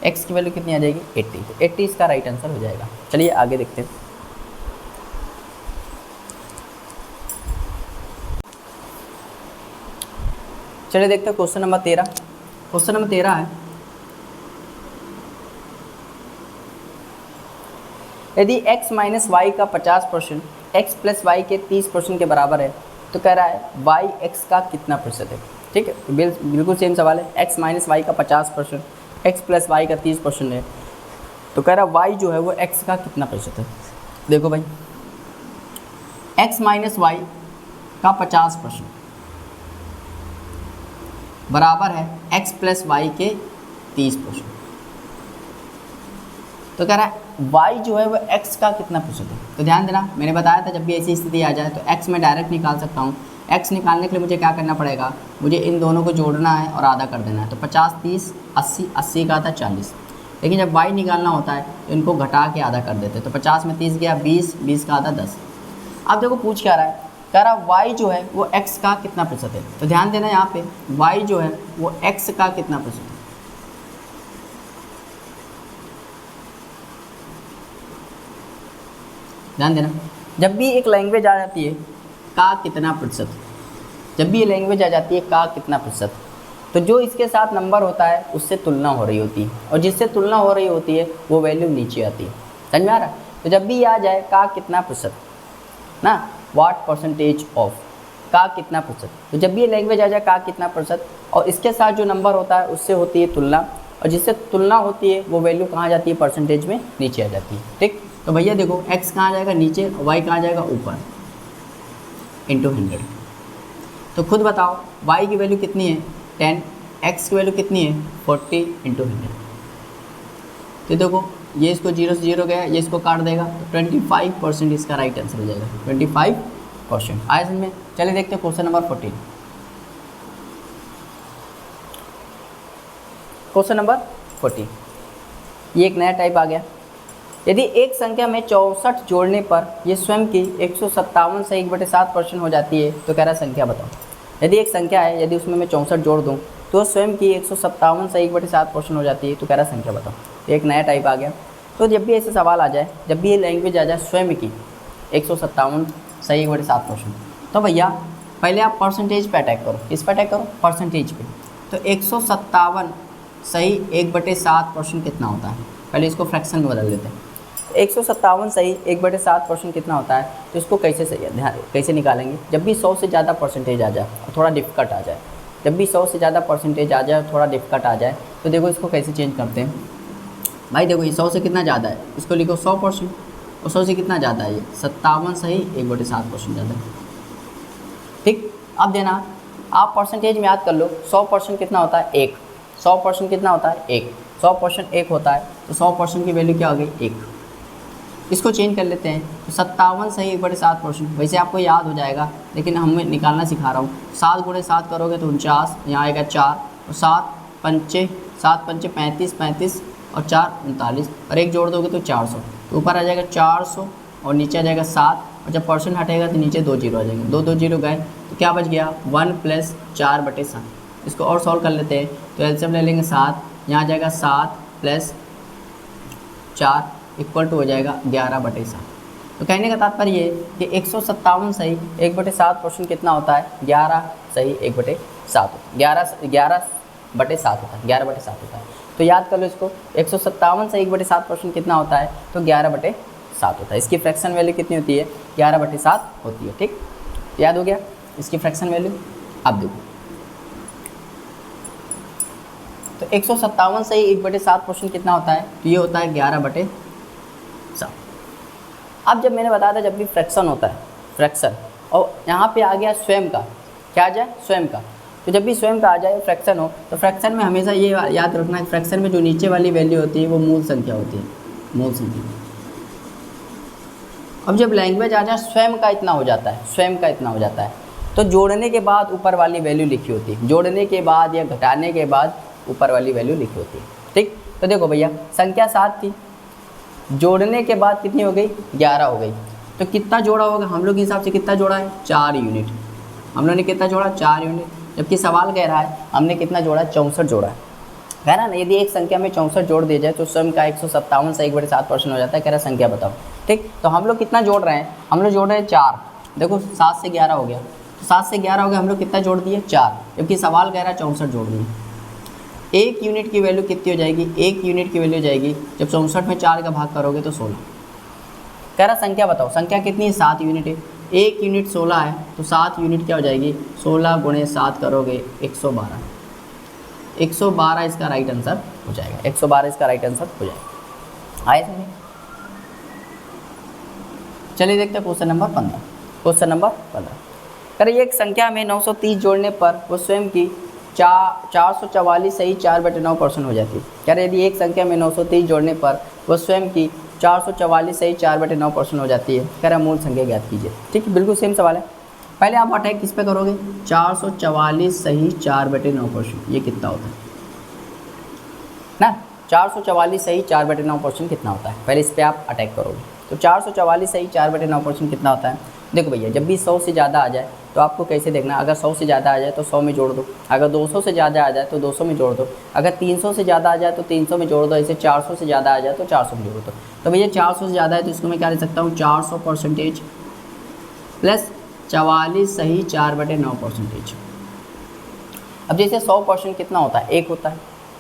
x की वैल्यू कितनी आ जाएगी 80, तो 80 इसका राइट आंसर हो जाएगा। चलिए आगे देखते हैं। चलिए देखते हैं क्वेश्चन नंबर 13। क्वेश्चन नंबर 13 है, यदि x माइनस वाई का 50% x प्लस वाई के 30% के बराबर है तो कह रहा है y x का कितना प्रतिशत है। ठीक है, तो बिल्कुल सेम सवाल है। x माइनस वाई का 50% x प्लस वाई का 30% है, तो कह रहा है y जो है वो x का कितना प्रतिशत है। देखो भाई, x माइनस वाई का 50% बराबर है x प्लस वाई के 30%, तो कह रहा है y जो है वो x का कितना प्रतिशत है। तो ध्यान देना, मैंने बताया था जब भी ऐसी स्थिति आ जाए तो x मैं डायरेक्ट निकाल सकता हूँ। x निकालने के लिए मुझे क्या करना पड़ेगा, मुझे इन दोनों को जोड़ना है और आधा कर देना है। तो 50 30 80, 80 का आधा 40। लेकिन जब y निकालना होता है तो इनको घटा के आधा कर देते हैं। तो 50 में 30 गया 20, 20 का आधा 10। अब देखो पूछ क्या रहा है, कह रहा y जो है वो x का कितना प्रतिशत है। तो ध्यान देना यहाँ पे y जो है वो x का कितना प्रतिशत है। ध्यान देना, जब भी एक लैंग्वेज आ जाती है का कितना प्रतिशत, जब भी ये लैंग्वेज आ जाती है का कितना प्रतिशत, तो जो इसके साथ नंबर होता है उससे तुलना हो रही होती है, और जिससे तुलना हो रही होती है वो वैल्यू नीचे आती है। समझ में आ रहा है। तो जब भी ये आ जाए का कितना प्रतिशत ना, व्हाट परसेंटेज ऑफ, का कितना प्रतिशत, तो जब भी ये लैंग्वेज आ जाए का कितना प्रतिशत और इसके साथ जो नंबर होता है उससे होती है तुलना, और जिससे तुलना होती है वो वैल्यू कहाँ जाती है, परसेंटेज में नीचे आ जाती है। ठीक, तो भैया देखो x कहाँ जाएगा नीचे, y कहाँ जाएगा ऊपर, इंटू 100। तो खुद बताओ y की वैल्यू कितनी है 10, x की वैल्यू कितनी है 40 इंटू 100। तो देखो ये इसको 0 से 0 गया, ये इसको काट देगा, तो 25% इसका राइट आंसर हो जाएगा। 25% आया समझ में। चलिए देखते हैं क्वेश्चन नंबर 14। क्वेश्चन नंबर 14, ये एक नया टाइप आ गया। यदि एक संख्या में 64 जोड़ने पर ये स्वयं की 157 से 1/7% हो जाती है तो कह रहा संख्या बताओ। यदि एक संख्या है, यदि उसमें मैं 64 जोड़ दूं तो स्वयं की 157 से 1/7% हो जाती है, तो कह रहा संख्या बताओ। एक नया टाइप आ गया। तो जब भी ऐसे सवाल आ जाए, जब भी ये लैंग्वेज आ जाए स्वयं की 157 से 1/7%, तो भैया पहले आप परसेंटेज पे अटैक करो। किस पे अटैक करो, परसेंटेज पे। तो 157 सही 1/7% कितना होता है, पहले इसको फ्रैक्शन में बदल देते हैं। 157 सही 1/7% कितना होता है, तो इसको कैसे सही ध्यान कैसे निकालेंगे। जब भी 100 से ज़्यादा परसेंटेज आ जाए और थोड़ा डिफिकल्ट आ जाए, जब भी 100 से ज़्यादा परसेंटेज आ जाए और थोड़ा डिफिकल्ट आ जाए, तो देखो इसको कैसे चेंज करते हैं। भाई देखो ये 100 से कितना ज़्यादा है, इसको लिखो 100%, और 100 से कितना ज़्यादा है, ये 57 सही 1/7% ज़्यादा है। ठीक, अब देना आप परसेंटेज में याद कर लो, 100% कितना होता है 1, 100% कितना होता है 1, 100% 1 होता है, तो 100% की वैल्यू क्या हो गई 1। इसको चेंज कर लेते हैं, तो 57 सही 1/7%। वैसे आपको याद हो जाएगा, लेकिन हमें निकालना सिखा रहा हूँ। 7 × 7 करोगे तो 49, यहाँ आएगा 4, और 7 पंचे 35, 35 और 4 39, और 1 जोड़ दोगे तो 400, तो ऊपर आ जाएगा 400 और नीचे आ जाएगा 7, और जब परसेंट हटेगा तो नीचे 2 जीरो आ जाएंगे। 2 जीरो गए तो क्या बच गया 1 + 4/7। इसको और सॉल्व कर लेते हैं, तो एलसीएम ले लेंगे 7, यहाँ आ जाएगा 7 + 4 इक्वल टू हो जाएगा 11/7। तो कहने का तात्पर्य ये कि 157 सही 1/7% कितना होता है, 11 सही 1/7, 11/7 होता है, 11/7 होता है। तो याद कर लो इसको, 157 से 1/7% कितना होता है, तो 11/7 होता है। इसकी फ्रैक्शन वैल्यू कितनी होती है, 11/7 होती है। ठीक, याद हो गया इसकी फ्रैक्शन वैल्यू। अब देखो, तो 157 से 1/7% कितना होता है, तो ये होता है 11/7। अब जब मैंने बताया था जब भी फ्रैक्शन होता है, फ्रैक्शन, और यहाँ पे आ गया स्वयं का, क्या आ जाए स्वयं का, तो जब भी स्वयं का आ जाए फ्रैक्शन हो, तो फ्रैक्शन में हमेशा ये याद रखना है, फ्रैक्शन में जो नीचे वाली वैल्यू होती है वो मूल संख्या होती है, मूल संख्या। अब जब लैंग्वेज आ जाए स्वयं का इतना हो जाता है, स्वयं का इतना हो जाता है, तो जोड़ने के बाद ऊपर वाली वैल्यू लिखी होती है, जोड़ने के बाद या घटाने के बाद ऊपर वाली वैल्यू लिखी होती है। ठीक, तो देखो भैया संख्या 7 थी, जोड़ने के बाद कितनी हो गई 11 हो गई, तो कितना जोड़ा होगा, हम लोग के हिसाब से कितना जोड़ा है 4 यूनिट। हम लोग ने कितना जोड़ा 4 यूनिट, जबकि सवाल कह रहा है हमने कितना जोड़ा 64 जोड़ा है। कह रहा ना यदि एक संख्या में 64 जोड़ दिया जाए तो स्वयं का 157 से 1/7% हो जाता है। कह रहा संख्या बताओ। ठीक, तो हम लोग कितना जोड़ रहे हैं, हम लोग जोड़ रहे हैं 4। देखो 7 से 11 हो गया, तो 7 से 11 हो गया, हम लोग कितना जोड़ दिए 4, जबकि सवाल कह रहा है 64 जोड़ दिए। एक यूनिट की वैल्यू कितनी हो जाएगी, एक यूनिट की वैल्यू हो जाएगी जब 64 में 4 का भाग करोगे तो 16। कह रहा संख्या बताओ, संख्या कितनी है, 7 यूनिट है। एक यूनिट 16 है तो 7 यूनिट क्या हो जाएगी, 16 गुणे 7 करोगे 112। 112 इसका राइट आंसर हो जाएगा, 112 इसका राइट आंसर हो जाएगा। आए समझे। चलिए देखते हैं क्वेश्चन नंबर 15। क्वेश्चन नंबर 15 करिए एक संख्या में 930 जोड़ने पर वो स्वयं की 444 सही 4/9% हो जाती है। कह रहे यदि एक संख्या में 930 जोड़ने पर वो स्वयं की 444 सही 4/9% हो जाती है। कह रहा मूल संख्या ज्ञात कीजिए। ठीक है, बिल्कुल सेम सवाल है। पहले आप अटैक किस पे करोगे, 444 सही 4/9%, ये कितना होता है ना, 444 सही 4/9% कितना होता है, पहले इस पर आप अटैक करोगे। तो 444 सही 4/9% कितना होता है। देखो भैया, जब भी 100 से ज़्यादा आ जाए तो आपको कैसे देखना, अगर 100 से ज़्यादा आ जाए तो 100 में जोड़ दो, अगर 200 से ज़्यादा आ जाए तो 200 में जोड़ दो, अगर 300 से ज़्यादा आ जाए तो 300 में जोड़ दो, ऐसे 400 से ज़्यादा आ जाए तो 400 में जोड़ दो। तो भैया 400 से ज़्यादा है तो इसको मैं क्या लिख सकता हूँ, 400% प्लस 44 सही 4/9%। अब जैसे 100% कितना होता है, 1 होता है,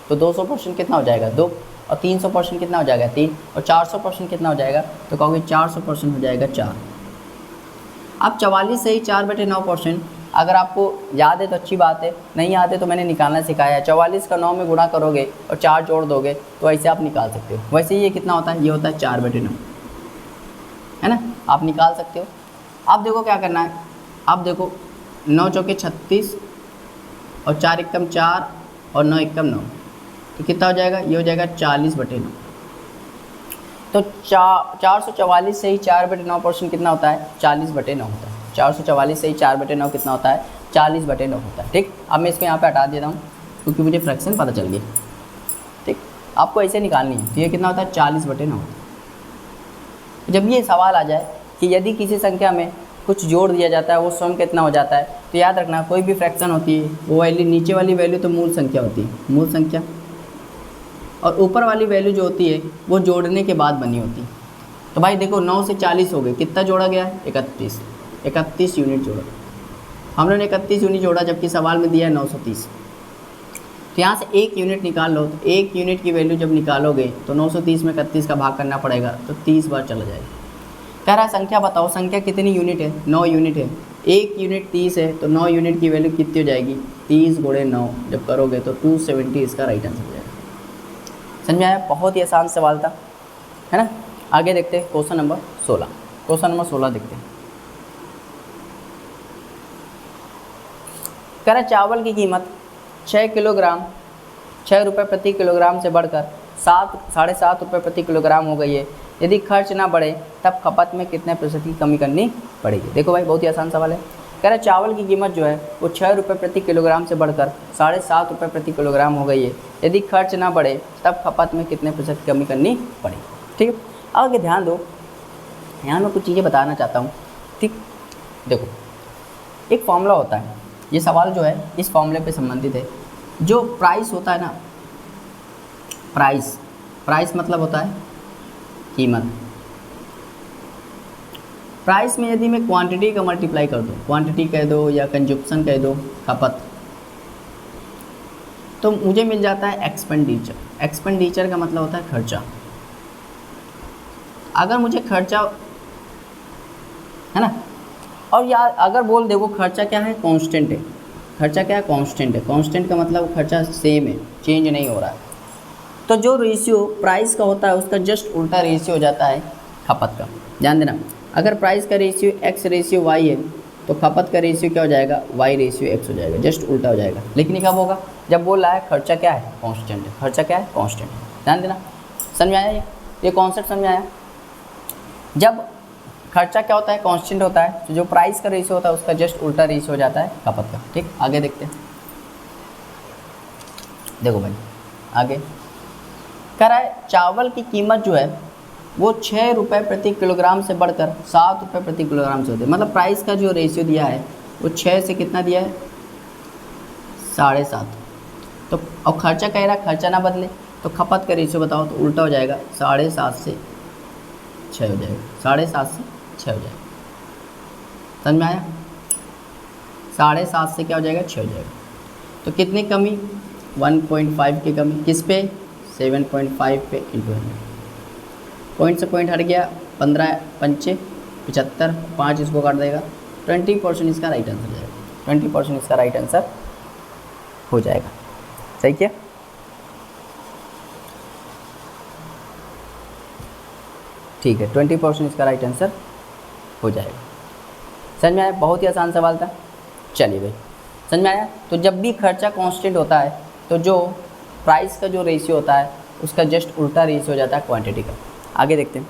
तो 200% कितना हो जाएगा 2, और 300% कितना हो जाएगा 3, और 400% कितना हो जाएगा, तो कहोगे 400% हो जाएगा 4। अब 44 सही 4/9%, अगर आपको याद है तो अच्छी बात है, नहीं याद है तो मैंने निकालना सिखाया है। 44 का 9 में गुणा करोगे और 4 जोड़ दोगे तो ऐसे आप निकाल सकते हो। वैसे ये कितना होता है, ये होता है 4/9, है ना, आप निकाल सकते हो। अब देखो क्या करना है, अब देखो 9 चौके 36 और 4 एकम 4 और 9 एकम 9, तो कितना हो जाएगा, ये हो जाएगा 40/9। तो 444 से ही 4/9% कितना होता है, 40/9 होता है। 444 से ही 4/9 कितना होता है, 40/9 होता है। ठीक, अब मैं इसको यहाँ पे हटा देता हूँ क्योंकि मुझे फ्रैक्शन पता चल गया। ठीक, आपको ऐसे निकालनी है, तो ये कितना होता है, 40/9 होता है। जब ये सवाल आ जाए कि यदि किसी संख्या में कुछ जोड़ दिया जाता है वो स्वयं कितना हो जाता है, तो याद रखना कोई भी फ्रैक्शन होती है वो वैल्यू, नीचे वाली वैल्यू तो मूल संख्या होती है, मूल संख्या, और ऊपर वाली वैल्यू जो होती है वो जोड़ने के बाद बनी होती है। तो भाई देखो 9 से 40 हो गए, कितना जोड़ा गया है, 31 यूनिट जोड़ा। हम लोगों ने 31 यूनिट जोड़ा जबकि सवाल में दिया है 930। तो यहाँ से 1 यूनिट निकाल लो, तो 1 यूनिट की वैल्यू जब निकालोगे तो 930 में 31 का भाग करना पड़ेगा, तो 30 बार चला जाएगा। कह रहा है संख्या बताओ, संख्या कितनी यूनिट है, 9 यूनिट है। 1 यूनिट 30 है तो 9 यूनिट की वैल्यू कितनी हो जाएगी, 30 गुणे 9 जब करोगे तो 270 इसका राइट आंसर हो जाएगा। समझ में आया, बहुत ही आसान सवाल था, है ना। आगे देखते हैं क्वेश्चन नंबर 16। क्वेश्चन नंबर 16 देखते हैं। कह रहा चावल की कीमत 6 किलोग्राम 6 रुपये प्रति किलोग्राम से बढ़कर 7.5 रुपये प्रति किलोग्राम हो गई है। यदि खर्च ना बढ़े तब खपत में कितने प्रतिशत की कमी करनी पड़ेगी। देखो भाई, बहुत ही आसान सवाल है। कह रहा चावल की कीमत जो है वो 6 रुपये प्रति किलोग्राम से बढ़कर 7.5 रुपये प्रति किलोग्राम हो गई है। यदि खर्च ना बढ़े तब खपत में कितने प्रतिशत की कमी करनी पड़ेगी। ठीक है, आगे ध्यान दो, यहाँ मैं कुछ चीज़ें बताना चाहता हूँ। ठीक, देखो एक फॉर्मूला होता है, ये सवाल जो है इस फॉर्मूले पे संबंधित है। जो प्राइस होता है ना, प्राइस मतलब होता है कीमत। प्राइस में यदि मैं क्वांटिटी का मल्टीप्लाई कर दूँ, क्वांटिटी कह दो या कंजप्शन कह दो, खपत, तो मुझे मिल जाता है एक्सपेंडिचर। एक्सपेंडिचर का मतलब होता है खर्चा। अगर मुझे खर्चा, है ना, और यार अगर बोल दे वो खर्चा क्या है, कांस्टेंट है। खर्चा क्या है, कांस्टेंट है। कांस्टेंट का मतलब खर्चा सेम है, चेंज नहीं हो रहा है। तो जो रेशियो प्राइस का होता है उसका जस्ट उल्टा रेशियो हो जाता है खपत का। ध्यान देना, अगर प्राइस का रेशियो x रेशियो y है तो खपत का रेशियो क्या हो जाएगा, y रेशियो x हो जाएगा, जस्ट उल्टा हो जाएगा। लेकिन ये कब होगा, जब बोल रहा है खर्चा क्या है, कांस्टेंट है। खर्चा क्या है, कांस्टेंट है। ध्यान देना, समझ में आया, ये कॉन्सेप्ट समझ में आया। जब खर्चा क्या होता है, कांस्टेंट होता है, तो जो प्राइस का रेशियो होता है उसका जस्ट उल्टा रेशियो हो जाता है खपत का। ठीक, आगे देखते हैं। देखो भाई आगे कह रहा है चावल की कीमत जो है वो 6 रुपये प्रति किलोग्राम से बढ़कर 7 रुपये प्रति किलोग्राम से होती है। मतलब प्राइस का जो रेशियो दिया है वो 6 से कितना दिया है, 7.5। तो अब खर्चा कह रहा खर्चा ना बदले, तो खपत का रेशियो बताओ, तो उल्टा हो जाएगा, 7.5 से 6 हो जाएगा, 7.5 से 6 हो जाएगा। समझ में आया? 7.5 से क्या हो जाएगा, 6 हो जाएगा। तो कितनी कमी, 1.5 की कमी, किस पे, 7.5 पे इंटू 100। पॉइंट से पॉइंट हट गया, 15 पंचे 75, 5 इसको काट देगा, 20% इसका राइट आंसर जाएगा, 20% इसका राइट आंसर हो जाएगा। सही क्या? ठीक है, 20% इसका राइट आंसर हो जाएगा। समझ में आया? बहुत ही आसान सवाल था। चलिए भाई, समझ में आया? तो जब भी खर्चा कांस्टेंट होता है तो जो प्राइस का जो रेशियो होता है उसका जस्ट उल्टा रेशियो हो जाता है क्वांटिटी का। आगे देखते हैं।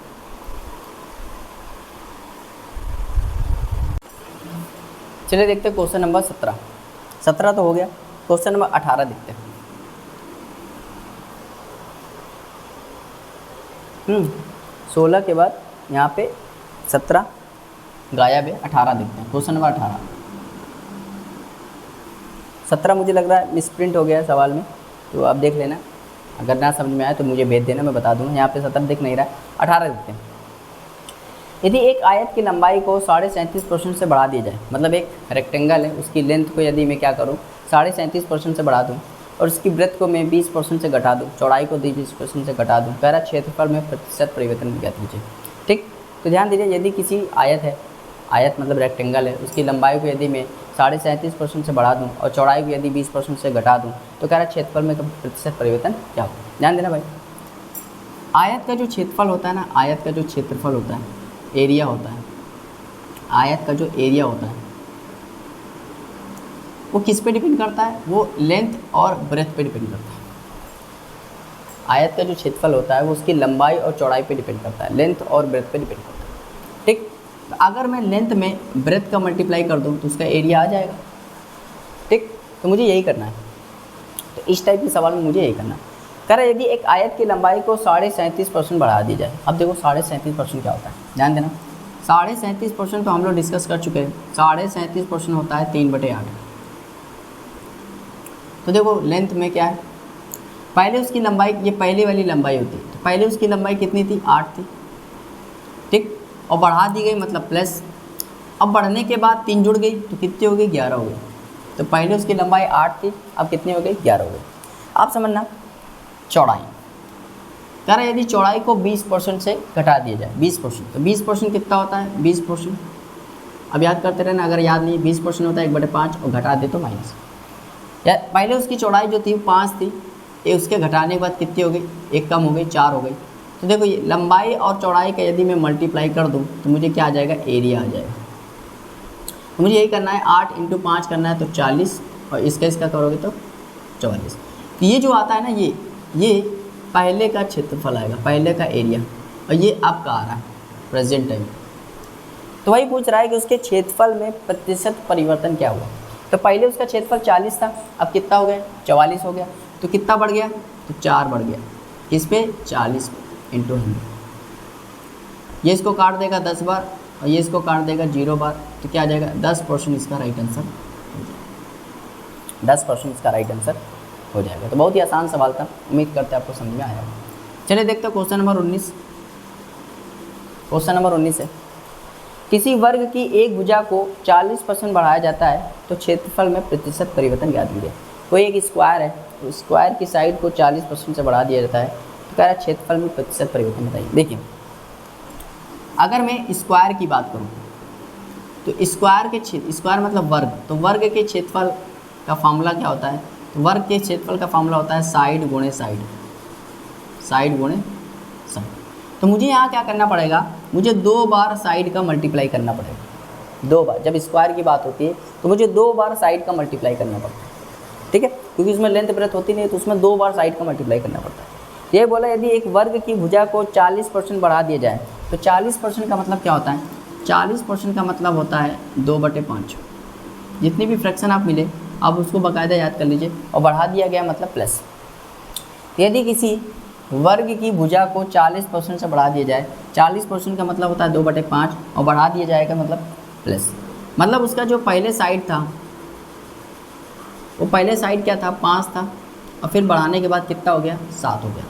चलिए देखते हैं क्वेश्चन नंबर 17 तो हो गया। क्वेश्चन नंबर 18 देखते हैं। 16 के बाद यहाँ पे 17 गायब है, 18 देखते हैं। क्वेश्चन नंबर 18, 17 मुझे लग रहा है मिसप्रिंट हो गया है सवाल में, तो आप देख लेना, अगर ना समझ में आए तो मुझे भेज देना, मैं बता दूँगा। यहाँ पे 17 दिख नहीं रहा है, 18 देखते हैं। यदि एक आयत की लंबाई को 37.5% से बढ़ा दिया जाए, मतलब एक रेक्टेंगल है, उसकी लेंथ को यदि मैं क्या करूँ 37.5% से बढ़ा दूँ और उसकी ब्रेथ को मैं 20% से घटा दूँ, चौड़ाई को 20% से घटा दूँ, कह रहा क्षेत्रफल में प्रतिशत परिवर्तन ज्ञात कीजिए। ठीक, तो ध्यान दीजिए, यदि किसी आयत है, आयत मतलब रेक्टेंगल है, उसकी लंबाई को यदि मैं 37.5% से बढ़ा दूँ और चौड़ाई को यदि 20% से घटा दूँ, तो कह रहा क्षेत्रफल में प्रतिशत परिवर्तन क्या होगा। ध्यान देना भाई, आयत का जो क्षेत्रफल होता है ना, आयत का जो क्षेत्रफल होता है, एरिया होता है, आयत का जो एरिया होता है वो किस पे डिपेंड करता है, वो लेंथ और ब्रेथ पे डिपेंड करता है। आयत का जो क्षेत्रफल होता है वो उसकी लंबाई और चौड़ाई पे डिपेंड करता है, लेंथ और ब्रेथ पे डिपेंड करता है। ठीक, अगर मैं लेंथ में ब्रेथ का मल्टीप्लाई कर दूँ तो उसका एरिया आ जाएगा। ठीक, तो मुझे यही करना है, तो इस टाइप के सवाल में मुझे यही करना है। कह रहा है यदि एक आयत की लंबाई को 37.5% बढ़ा दी जाए। अब देखो 37.5% क्या होता है, ध्यान देना। 37.5% तो हम लोग डिस्कस कर चुके हैं। 37.5% होता है 3/8। तो देखो लेंथ में क्या है, पहले उसकी लंबाई, ये पहले वाली लंबाई होती है, तो पहले उसकी लंबाई कितनी थी, 8 थी। ठीक, और बढ़ा दी गई मतलब प्लस, अब बढ़ने के बाद 3 जुड़ गई तो कितनी हो गई, 11 हो गई। तो पहले उसकी लंबाई 8 थी, अब कितनी हो गई, 11 हो गई। आप समझना। चौड़ाई, कह रहा है यदि चौड़ाई को 20% से घटा दिया जाए, 20%, तो 20% कितना होता है, 20%, अब याद करते रहना, अगर याद नहीं, 20% होता है 1/5 और घटा दे तो माइनस। या पहले उसकी चौड़ाई जो थी 5 थी, ये उसके घटाने के बाद कितनी हो गई, 1 कम हो गई, 4 हो गई। तो देखो ये लंबाई और चौड़ाई का यदि मैं मल्टीप्लाई कर दूँ तो मुझे क्या आ जाएगा, एरिया आ जाएगा। तो मुझे यही करना है, 8 × 5 करना है तो 40, और इसका करोगे तो 44। तो ये जो आता है ना, ये पहले का क्षेत्रफल आएगा, पहले का एरिया, और ये आपका आ रहा है प्रेजेंट टाइम। तो वही पूछ रहा है कि उसके क्षेत्रफल में प्रतिशत परिवर्तन क्या हुआ। तो पहले उसका क्षेत्रफल 40 था, अब कितना हो गया, 44 हो गया। तो कितना बढ़ गया, तो 4 बढ़ गया। किस पे, 40 पे इंटू 100। ये इसको काट देगा 10 बार और ये इसको काट देगा 0 बार, तो क्या आ जाएगा, 10% इसका राइट आंसर हो जाएगा। 10% इसका राइट आंसर हो जाएगा। तो बहुत ही आसान सवाल था, उम्मीद करते हैं आपको समझ में आया। चलिए देखते हैं क्वेश्चन नंबर 19। क्वेश्चन नंबर 19 है, किसी वर्ग की एक भुजा को 40% बढ़ाया जाता है तो क्षेत्रफल में प्रतिशत परिवर्तन ज्ञात कीजिए। कोई एक स्क्वायर है, तो स्क्वायर की साइड को 40% से बढ़ा दिया जाता है, तो कह रहा है क्षेत्रफल में प्रतिशत परिवर्तन बताइए। देखिए, अगर मैं स्क्वायर की बात करूँ तो स्क्वायर मतलब वर्ग, तो वर्ग के क्षेत्रफल का फॉर्मूला क्या होता है, तो वर्ग के क्षेत्रफल का फॉर्मूला होता है साइड गुणे साइड, साइड गुणे साइड। तो मुझे यहाँ क्या करना पड़ेगा, मुझे 2 बार साइड का मल्टीप्लाई करना पड़ेगा। 2 बार, जब स्क्वायर की बात होती है तो मुझे 2 बार साइड का मल्टीप्लाई करना पड़ता है। ठीक है, क्योंकि उसमें लेंथ ब्रेथ होती नहीं है, तो उसमें 2 बार साइड का मल्टीप्लाई करना पड़ता है। ये बोला यदि एक वर्ग की भुजा को 40% बढ़ा दिया जाए, तो 40% का मतलब क्या होता है, 40% का मतलब होता है 2/5। जितनी भी फ्रैक्शन आप मिले आप उसको बाकायदा याद कर लीजिए, और बढ़ा दिया गया मतलब प्लस। यदि किसी वर्ग की भुजा को 40% से बढ़ा दिया जाए, 40% का मतलब होता है 2/5, और बढ़ा दिया जाएगा मतलब प्लस। मतलब उसका जो पहले साइड था, वो पहले साइड क्या था, 5 था, और फिर बढ़ाने के बाद कितना हो गया, 7 हो गया।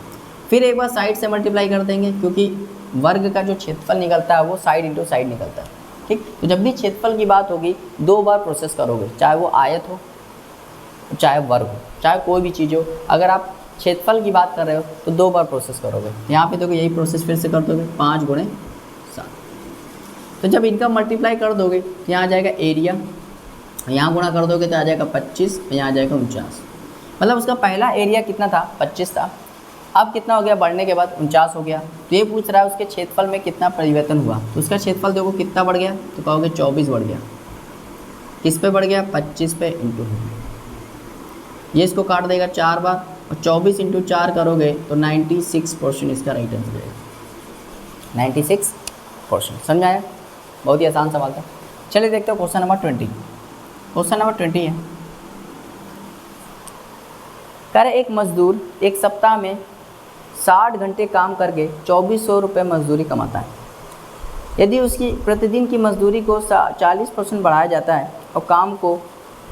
फिर एक बार साइड से मल्टीप्लाई कर देंगे, क्योंकि वर्ग का जो क्षेत्रफल निकलता है वो साइड इंटू साइड निकलता है, ठीक। तो जब भी क्षेत्रफल की बात होगी 2 बार प्रोसेस करोगे, चाहे वो आयत हो, चाहे वर्ग हो, चाहे कोई भी चीज़ हो। अगर आप क्षेत्रफल की बात कर रहे हो तो 2 बार प्रोसेस करोगे। यहाँ पे देखो यही प्रोसेस फिर से कर दोगे, 5 गुणे 7। तो जब इनका मल्टीप्लाई कर दोगे तो यहाँ आ जाएगा एरिया, यहाँ गुणा कर दोगे तो आ जाएगा 25, यहाँ आ जाएगा 49। मतलब उसका पहला एरिया कितना था, 25 था, अब कितना हो गया, बढ़ने के बाद 49 हो गया। तो ये पूछ रहा है उसके क्षेत्रफल में कितना परिवर्तन हुआ। तो उसका क्षेत्रफल देखो कितना बढ़ गया, तो कहोगे 24 बढ़ गया। किस पे बढ़ गया, 25 पे इंटू। ये इसको काट देगा 4 बार, और 24 इंटू 4 करोगे तो 96% इसका राइट आंसर रहेगा। 96%। समझ आया, बहुत ही आसान सवाल था। चलिए देखते हो क्वेश्चन नंबर 20। क्वेश्चन नंबर 20 है, कह रहे एक मजदूर एक सप्ताह में 60 घंटे काम करके 2400 रुपये मजदूरी कमाता है। यदि उसकी प्रतिदिन की मजदूरी को 40% बढ़ाया जाता है और काम को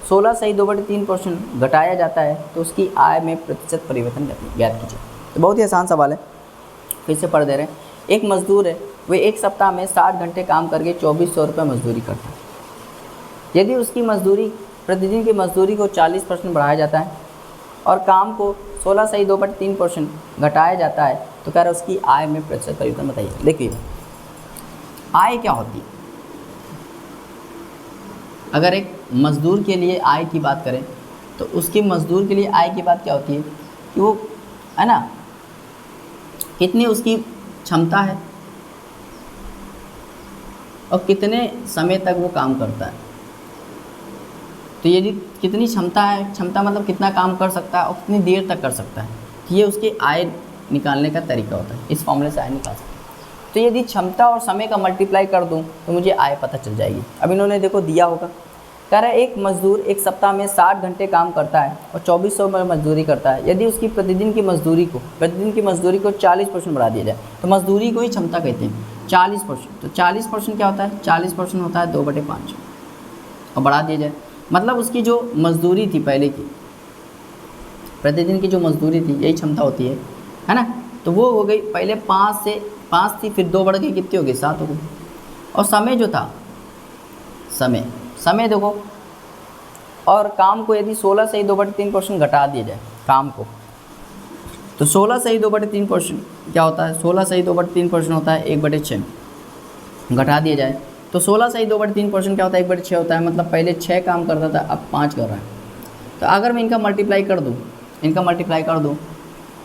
16 सही 2/3% घटाया जाता है तो उसकी आय में प्रतिशत परिवर्तन ज्ञात कीजिए। तो बहुत ही आसान सवाल है, फिर से पढ़ दे रहे हैं। एक मजदूर है, वे एक सप्ताह में 60 घंटे काम करके 2400 रुपये मजदूरी करता है। यदि उसकी मजदूरी प्रतिदिन की मजदूरी को 40% बढ़ाया जाता है और काम को 16 सही 2/3% घटाया जाता है तो कह रहा है उसकी आय में प्रतिशत परिवर्तन बताइए। देखिए आय क्या होती है, अगर एक मजदूर के लिए आय की बात करें तो उसकी मजदूर के लिए आय की बात क्या होती है कि वो है ना कितनी उसकी क्षमता है और कितने समय तक वो काम करता है। तो यदि कितनी क्षमता है, क्षमता मतलब कितना काम कर सकता है और कितनी देर तक कर सकता है, तो ये उसकी आय निकालने का तरीका होता है। इस फॉर्मूले से आय निकाल सकते हैं। तो यदि क्षमता और समय का मल्टीप्लाई कर दूं तो मुझे आय पता चल जाएगी। अब इन्होंने देखो दिया होगा, कह रहा है एक मजदूर एक सप्ताह में 60 घंटे काम करता है और 2400 में मजदूरी करता है। यदि उसकी प्रतिदिन की मजदूरी को 40% बढ़ा दिया जाए, तो मजदूरी को ही क्षमता कहते हैं 40%। तो 40% क्या होता है, 40% होता है 2/5 और बढ़ा दिया जाए, मतलब उसकी जो मजदूरी थी पहले की, प्रतिदिन की जो मजदूरी थी यही क्षमता होती है ना। तो वो हो गई पहले 5 थी, फिर 2 बढ़ गई, कितनी हो गई, 7 हो गई। और समय जो था, समय देखो, और काम को यदि 16 सही 2/3% घटा दिया जाए काम को, तो 16 सही 2/3% क्या होता है, 16 सही 2/3% होता है 1/6 घटा दिया जाए तो 16 सही 2/3% क्या होता है, 1/6 होता है। मतलब पहले 6 काम करता था, अब 5 कर रहा है। तो अगर मैं इनका मल्टीप्लाई कर दूँ,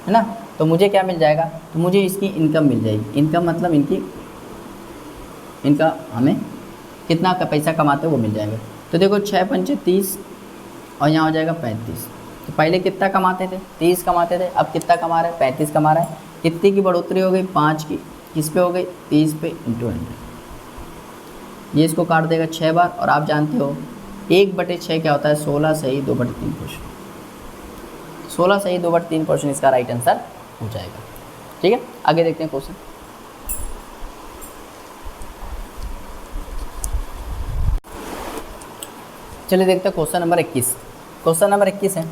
है ना, तो मुझे क्या मिल जाएगा, तो मुझे इसकी इनकम मिल जाएगी। इनकम मतलब इनका हमें कितना का पैसा कमाते हैं वो मिल जाएगा। तो देखो 6 पंचे 30 और यहाँ हो जाएगा 35। तो पहले कितना कमाते थे, 30 कमाते थे, अब कितना कमा रहे हैं, 35 कमा रहा है। कितनी की बढ़ोतरी हो गई, 5 की। किस पे हो गई, 30 पे इंटू 100। ये इसको काट देगा 6 बार, और आप जानते हो 1/6 क्या होता है, 16 सही 2/3%। 16 सही 2/3% इसका राइट आंसर हो जाएगा। ठीक है, आगे देखते हैं क्वेश्चन। चलिए देखते हैं क्वेश्चन नंबर 21। क्वेश्चन नंबर 21 है,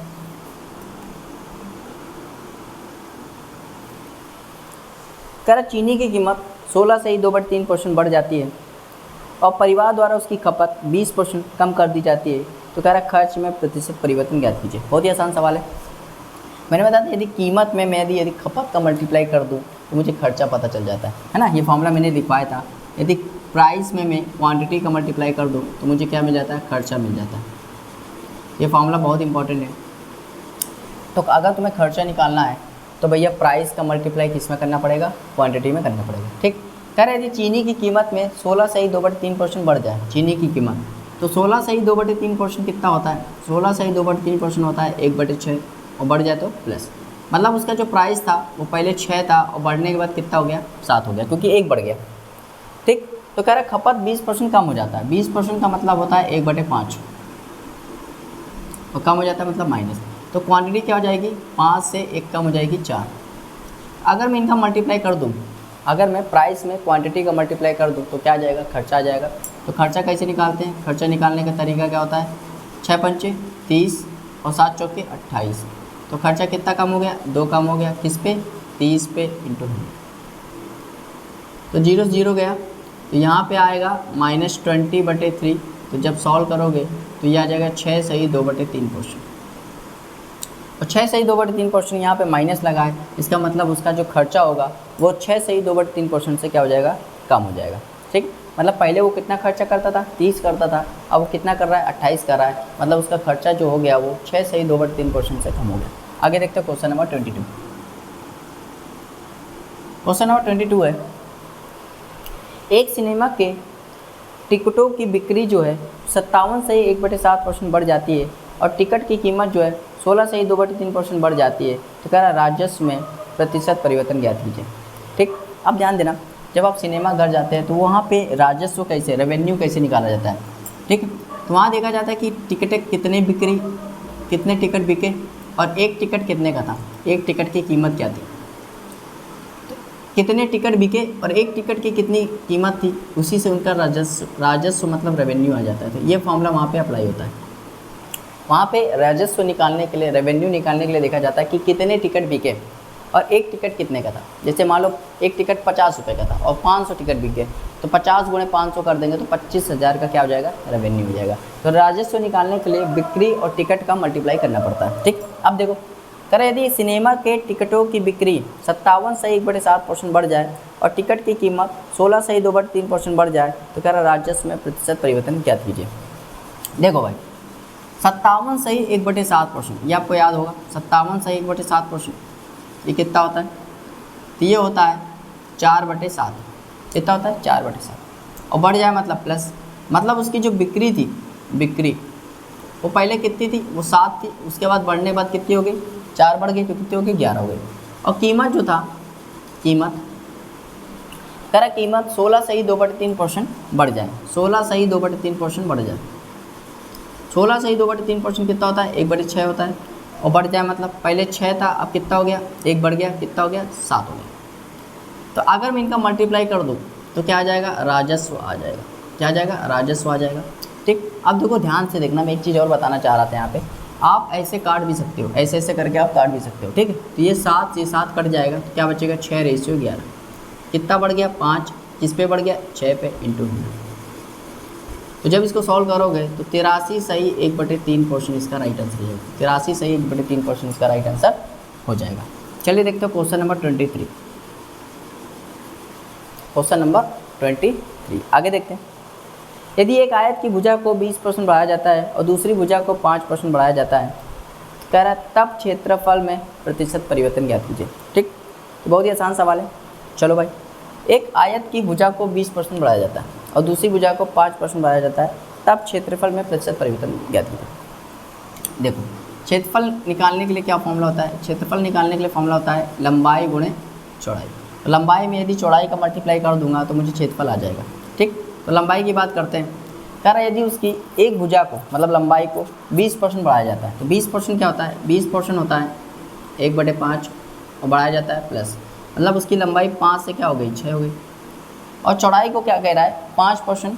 कर चीनी की कीमत 16 सही 2/3% बढ़ जाती है और परिवार द्वारा उसकी खपत 20% कम कर दी जाती है, तो कह रहा खर्च में प्रतिशत परिवर्तन ज्ञात कीजिए। बहुत ही आसान सवाल है। मैंने बताया था यदि कीमत में मैं यदि खपत का मल्टीप्लाई कर दूं तो मुझे खर्चा पता चल जाता है ना। ये फॉर्मूला मैंने लिखवाया था। यदि प्राइस में मैं क्वांटिटी का मल्टीप्लाई कर दूं तो मुझे क्या मिल जाता है, खर्चा मिल जाता है। ये फॉर्मूला बहुत इंपॉर्टेंट है। तो अगर तुम्हें खर्चा निकालना है तो भैया प्राइस का मल्टीप्लाई किस में करना पड़ेगा, क्वांटिटी में करना पड़ेगा। ठीक, कह रहे यदि चीनी की कीमत में 16 सही 2/3% बढ़ जाए, चीनी की कीमत, तो 16 सही 2/3% कितना होता है, 16 सही 2/3% होता है 1/6, और बढ़ जाए तो प्लस। मतलब उसका जो प्राइस था वो पहले 6 था और बढ़ने के बाद कितना हो गया, 7 हो गया, क्योंकि 1 बढ़ गया। ठीक, तो कह रहा खपत 20% कम हो जाता है। 20% का मतलब होता है 1/5, और कम हो जाता है मतलब माइनस। तो क्वांटिटी क्या हो जाएगी, 5 से 1 कम हो जाएगी 4। अगर मैं इनका मल्टीप्लाई कर दूँ, अगर मैं प्राइस में क्वांटिटी का मल्टीप्लाई कर दूँ तो क्या आ जाएगा, खर्चा आ जाएगा। तो खर्चा कैसे निकालते हैं, खर्चा निकालने का तरीका क्या होता है, 6 पंचे 30 और 7 चौके 28। तो खर्चा कितना कम हो गया, 2 कम हो गया, किस पे, 30 पे इंटू 100। तो 0 0 गया, तो यहाँ पे आएगा -20/3। तो जब सॉल्व करोगे तो ये आ जाएगा 6 सही 2/3 पोर्शन। और 6 सही 2/3 पोर्शन यहाँ पे माइनस लगा है, इसका मतलब उसका जो खर्चा होगा वो 6 सही 2/3 पोर्शन से क्या हो जाएगा, कम हो जाएगा। ठीक, मतलब पहले वो कितना खर्चा करता था, 30 करता था, अब वो कितना कर रहा है, 28 कर रहा है। मतलब उसका खर्चा जो हो गया वो 6 सही 2/3 पोर्शन से कम हो गया। आगे देखते हैं क्वेश्चन नंबर 22। क्वेश्चन नंबर 22 है, एक सिनेमा के टिकटों की बिक्री जो है 57 सही 1/7% बढ़ जाती है और टिकट की कीमत जो है 16 सही 2/3% बढ़ जाती है। तो कह रहा है राजस्व में प्रतिशत परिवर्तन ज्ञात कीजिए। ठीक, अब ध्यान देना, जब आप सिनेमा घर जाते हैं तो वहाँ पे राजस्व कैसे, रेवेन्यू कैसे निकाला जाता है। ठीक, तो वहाँ देखा जाता है कि टिकटें कितने बिक्री, कितने टिकट बिके और एक टिकट कितने का था, एक टिकट की कीमत क्या थी, कितने टिकट बिके और एक टिकट की कितनी कीमत थी, उसी से उनका राजस्व मतलब रेवेन्यू आ जाता है। तो ये फॉर्मूला वहाँ पे अप्लाई होता है। वहाँ पे राजस्व निकालने के लिए, रेवेन्यू निकालने के लिए देखा जाता है कि कितने टिकट बिके और एक टिकट कितने का था। जैसे मान लो एक टिकट 50 रुपये का था और 500 टिकट बिके, तो 50 गुणे 500 कर देंगे तो 25,000 का क्या हो जाएगा, रेवेन्यू हो जाएगा। तो राजस्व निकालने के लिए बिक्री और टिकट का मल्टीप्लाई करना पड़ता है। ठीक, अब देखो कह रहे यदि सिनेमा के टिकटों की बिक्री 57 सही 1/7% बढ़ जाए और टिकट की कीमत 16 सही 2/3% बढ़ जाए तो कह रहा राजस्व में प्रतिशत परिवर्तन ज्ञात कीजिए। देखो भाई 57 सही 1/7%, ये आपको याद होगा, 57 सही 1/7% ये कितना होता है, तो ये होता है 4/7। कितना होता है, 4/7। और बढ़ जाए मतलब प्लस, मतलब उसकी जो बिक्री थी, बिक्री वो पहले कितनी थी, वो 7 थी, उसके बाद बढ़ने के बाद कितनी हो गई, 4 बढ़ गई, तो कितनी हो गई, 11 हो गई। और कीमत जो था, कीमत कह रहा कीमत 16 सही 2/3% बढ़ जाए, 16 सही 2/3% बढ़ जाए। 16 सही 2/3% कितना होता है, 1/6 होता है। और बढ़ जाए मतलब पहले 6 था, अब कितना हो गया, 1 बढ़ गया, कितना हो गया, 7 हो गया। तो अगर मैं इनका मल्टीप्लाई कर दूँ तो क्या आ जाएगा, राजस्व आ जाएगा। क्या आ जाएगा, राजस्व आ जाएगा। ठीक, अब देखो ध्यान से देखना, मैं एक चीज़ और बताना चाह रहा था यहाँ पे, आप ऐसे काट भी सकते हो, ऐसे ऐसे करके आप काट भी सकते हो। ठीक है, तो ये 7 से 7 कट जाएगा तो क्या बचेगा, 6:11। कितना बढ़ गया, 5, किस पे बढ़ गया, 6 पे इंटू 100। तो जब इसको सॉल्व करोगे तो 83 सही 1/3% इसका राइट आंसर हो जाएगा। 83 सही 1/3% इसका राइट आंसर हो जाएगा। चलिए देखते हो क्वेश्चन नंबर 23। क्वेश्चन नंबर 23 आगे देखते हैं। यदि एक आयत की भुजा को 20% बढ़ाया जाता है और दूसरी भुजा को 5% बढ़ाया जाता है, कह रहा है तब क्षेत्रफल में प्रतिशत परिवर्तन ज्ञात कीजिए। ठीक, तो बहुत ही आसान सवाल है। चलो भाई, एक आयत की भुजा को 20% बढ़ाया जाता है और दूसरी भुजा को 5% बढ़ाया जाता है, तब क्षेत्रफल में प्रतिशत परिवर्तन ज्ञात कीजिए। देखो क्षेत्रफल निकालने के लिए क्या फॉर्मूला होता है, क्षेत्रफल निकालने के लिए फॉर्मूला होता है लंबाई गुणे चौड़ाई। तो लंबाई में यदि चौड़ाई का मल्टीप्लाई कर दूंगा तो मुझे क्षेत्रफल आ जाएगा। ठीक, तो लंबाई की बात करते हैं। कह रहा है यदि उसकी एक भुजा को मतलब लंबाई को 20% बढ़ाया जाता है, तो 20% क्या होता है, 20% होता है 1/5 और बढ़ाया जाता है प्लस, मतलब उसकी लंबाई 5 से क्या हो गई, 6 हो गई। और चौड़ाई को क्या कह रहा है, 5%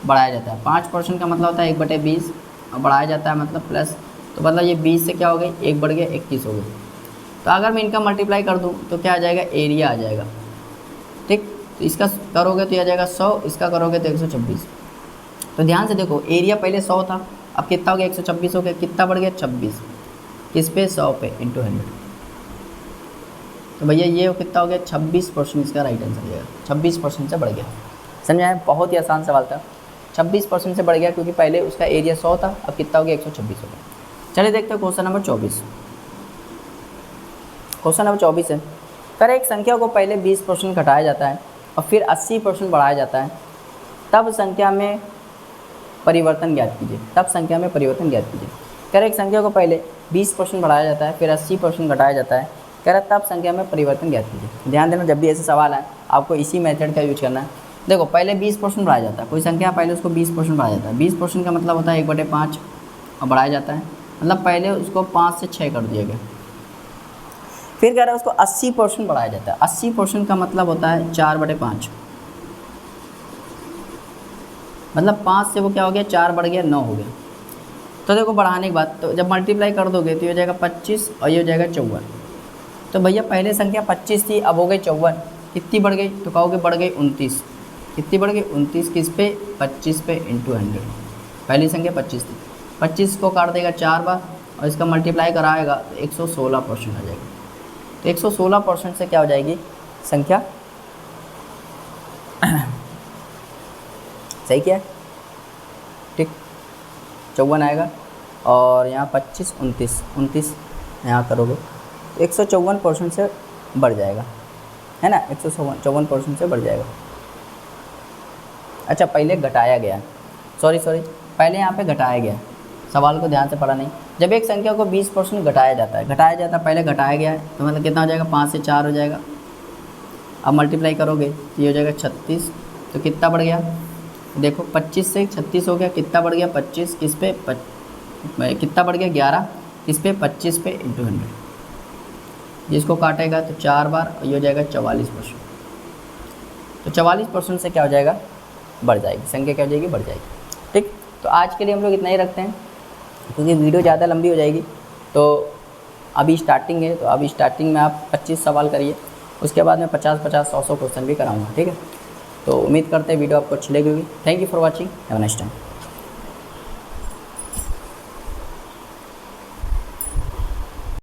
बढ़ाया जाता है। 5% का मतलब होता है 1/20 और बढ़ाया जाता है मतलब प्लस, तो मतलब ये 20 से क्या हो गई, 1 बढ़ गया 21 हो गई। तो अगर मैं इनका मल्टीप्लाई कर दूँ तो क्या आ जाएगा, एरिया आ जाएगा। ठीक, तो इसका करोगे तो यह आ जाएगा 100, इसका करोगे तो 126। तो ध्यान से देखो, एरिया पहले 100 था, अब कितना हो गया, 126 हो गया। कितना बढ़ गया, 26, किस पे, 100 पे इंटू 100। तो भैया ये कितना हो गया, 26% इसका राइट आंसर हो जाएगा। 26% से बढ़ गया। समझ आया, बहुत ही आसान सवाल था। 26% से बढ़ गया क्योंकि पहले उसका एरिया 100 था, अब कितना हो गया, 126 हो गया। चलिए देखते हैं क्वेश्चन नंबर 24। क्वेश्चन नंबर 24 है, कर एक संख्या को पहले 20% घटाया जाता है और फिर 80% बढ़ाया जाता है, तब संख्या में परिवर्तन ज्ञात कीजिए। तब संख्या में परिवर्तन ज्ञात कीजिए। कह रहे एक संख्या को पहले 20% बढ़ाया जाता है, फिर 80% घटाया जाता है, कह रहा तब संख्या में परिवर्तन ज्ञात कीजिए। ध्यान देना, जब भी ऐसे सवाल आए आपको इसी मेथड का यूज करना है। देखो पहले 20% बढ़ाया जाता है, कोई संख्या पहले उसको 20% बढ़ाया जाता है। 20% का मतलब होता है 1/5 और बढ़ाया जाता है, मतलब पहले उसको 5 से 6 कर दिया गया। फिर कह रहा है उसको 80% बढ़ाया जाता है। 80% का मतलब होता है 4/5, मतलब 5 से वो क्या हो गया, 4 बढ़ गया, 9 हो गया। तो देखो बढ़ाने के बाद तो जब मल्टीप्लाई कर दोगे तो ये हो जाएगा 25 और ये हो जाएगा 54। तो भैया पहले संख्या 25 थी, अब हो गई 54, कितनी बढ़ गई? तो कहोगे बढ़ गई 29। कितनी बढ़ गई? 29 किस पे? 25 पे इंटू 100। पहली संख्या 25 थी, 25 को काट देगा 4 बार और इसका मल्टीप्लाई कराएगा तो 116% आ जाएगा। तो 116% से क्या हो जाएगी संख्या? सही क्या है? ठीक, 54 आएगा और यहाँ 25 29 यहाँ करोगे तो 154% से बढ़ जाएगा, है ना, 154% से बढ़ जाएगा। अच्छा पहले घटाया गया, सॉरी पहले यहाँ पे घटाया गया, सवाल को ध्यान से पढ़ा नहीं। जब एक संख्या को 20% घटाया जाता है, पहले घटाया गया है तो मतलब कितना हो जाएगा? 5 से 4 हो जाएगा। अब मल्टीप्लाई करोगे तो ये हो जाएगा 36। तो कितना बढ़ गया? देखो 25 से 36 हो गया, कितना बढ़ गया? 25 किस पे? कितना बढ़ गया? 11 किस पे? 25 पे इंटू 100। जिसको काटेगा तो 4 बार और ये हो जाएगा 44%। तो 44% से क्या हो जाएगा? बढ़ जाएगी संख्या, क्या हो जाएगी? बढ़ जाएगी। ठीक, तो आज के लिए हम लोग इतना ही रखते हैं क्योंकि वीडियो ज़्यादा लंबी हो जाएगी। तो अभी स्टार्टिंग है, तो अभी स्टार्टिंग में आप 25 सवाल करिए, उसके बाद में 50-50 100-100 क्वेश्चन भी कराऊंगा। ठीक है, तो उम्मीद करते हैं वीडियो आपको अच्छी लगी होगी। Thank you for watching, have a nice time.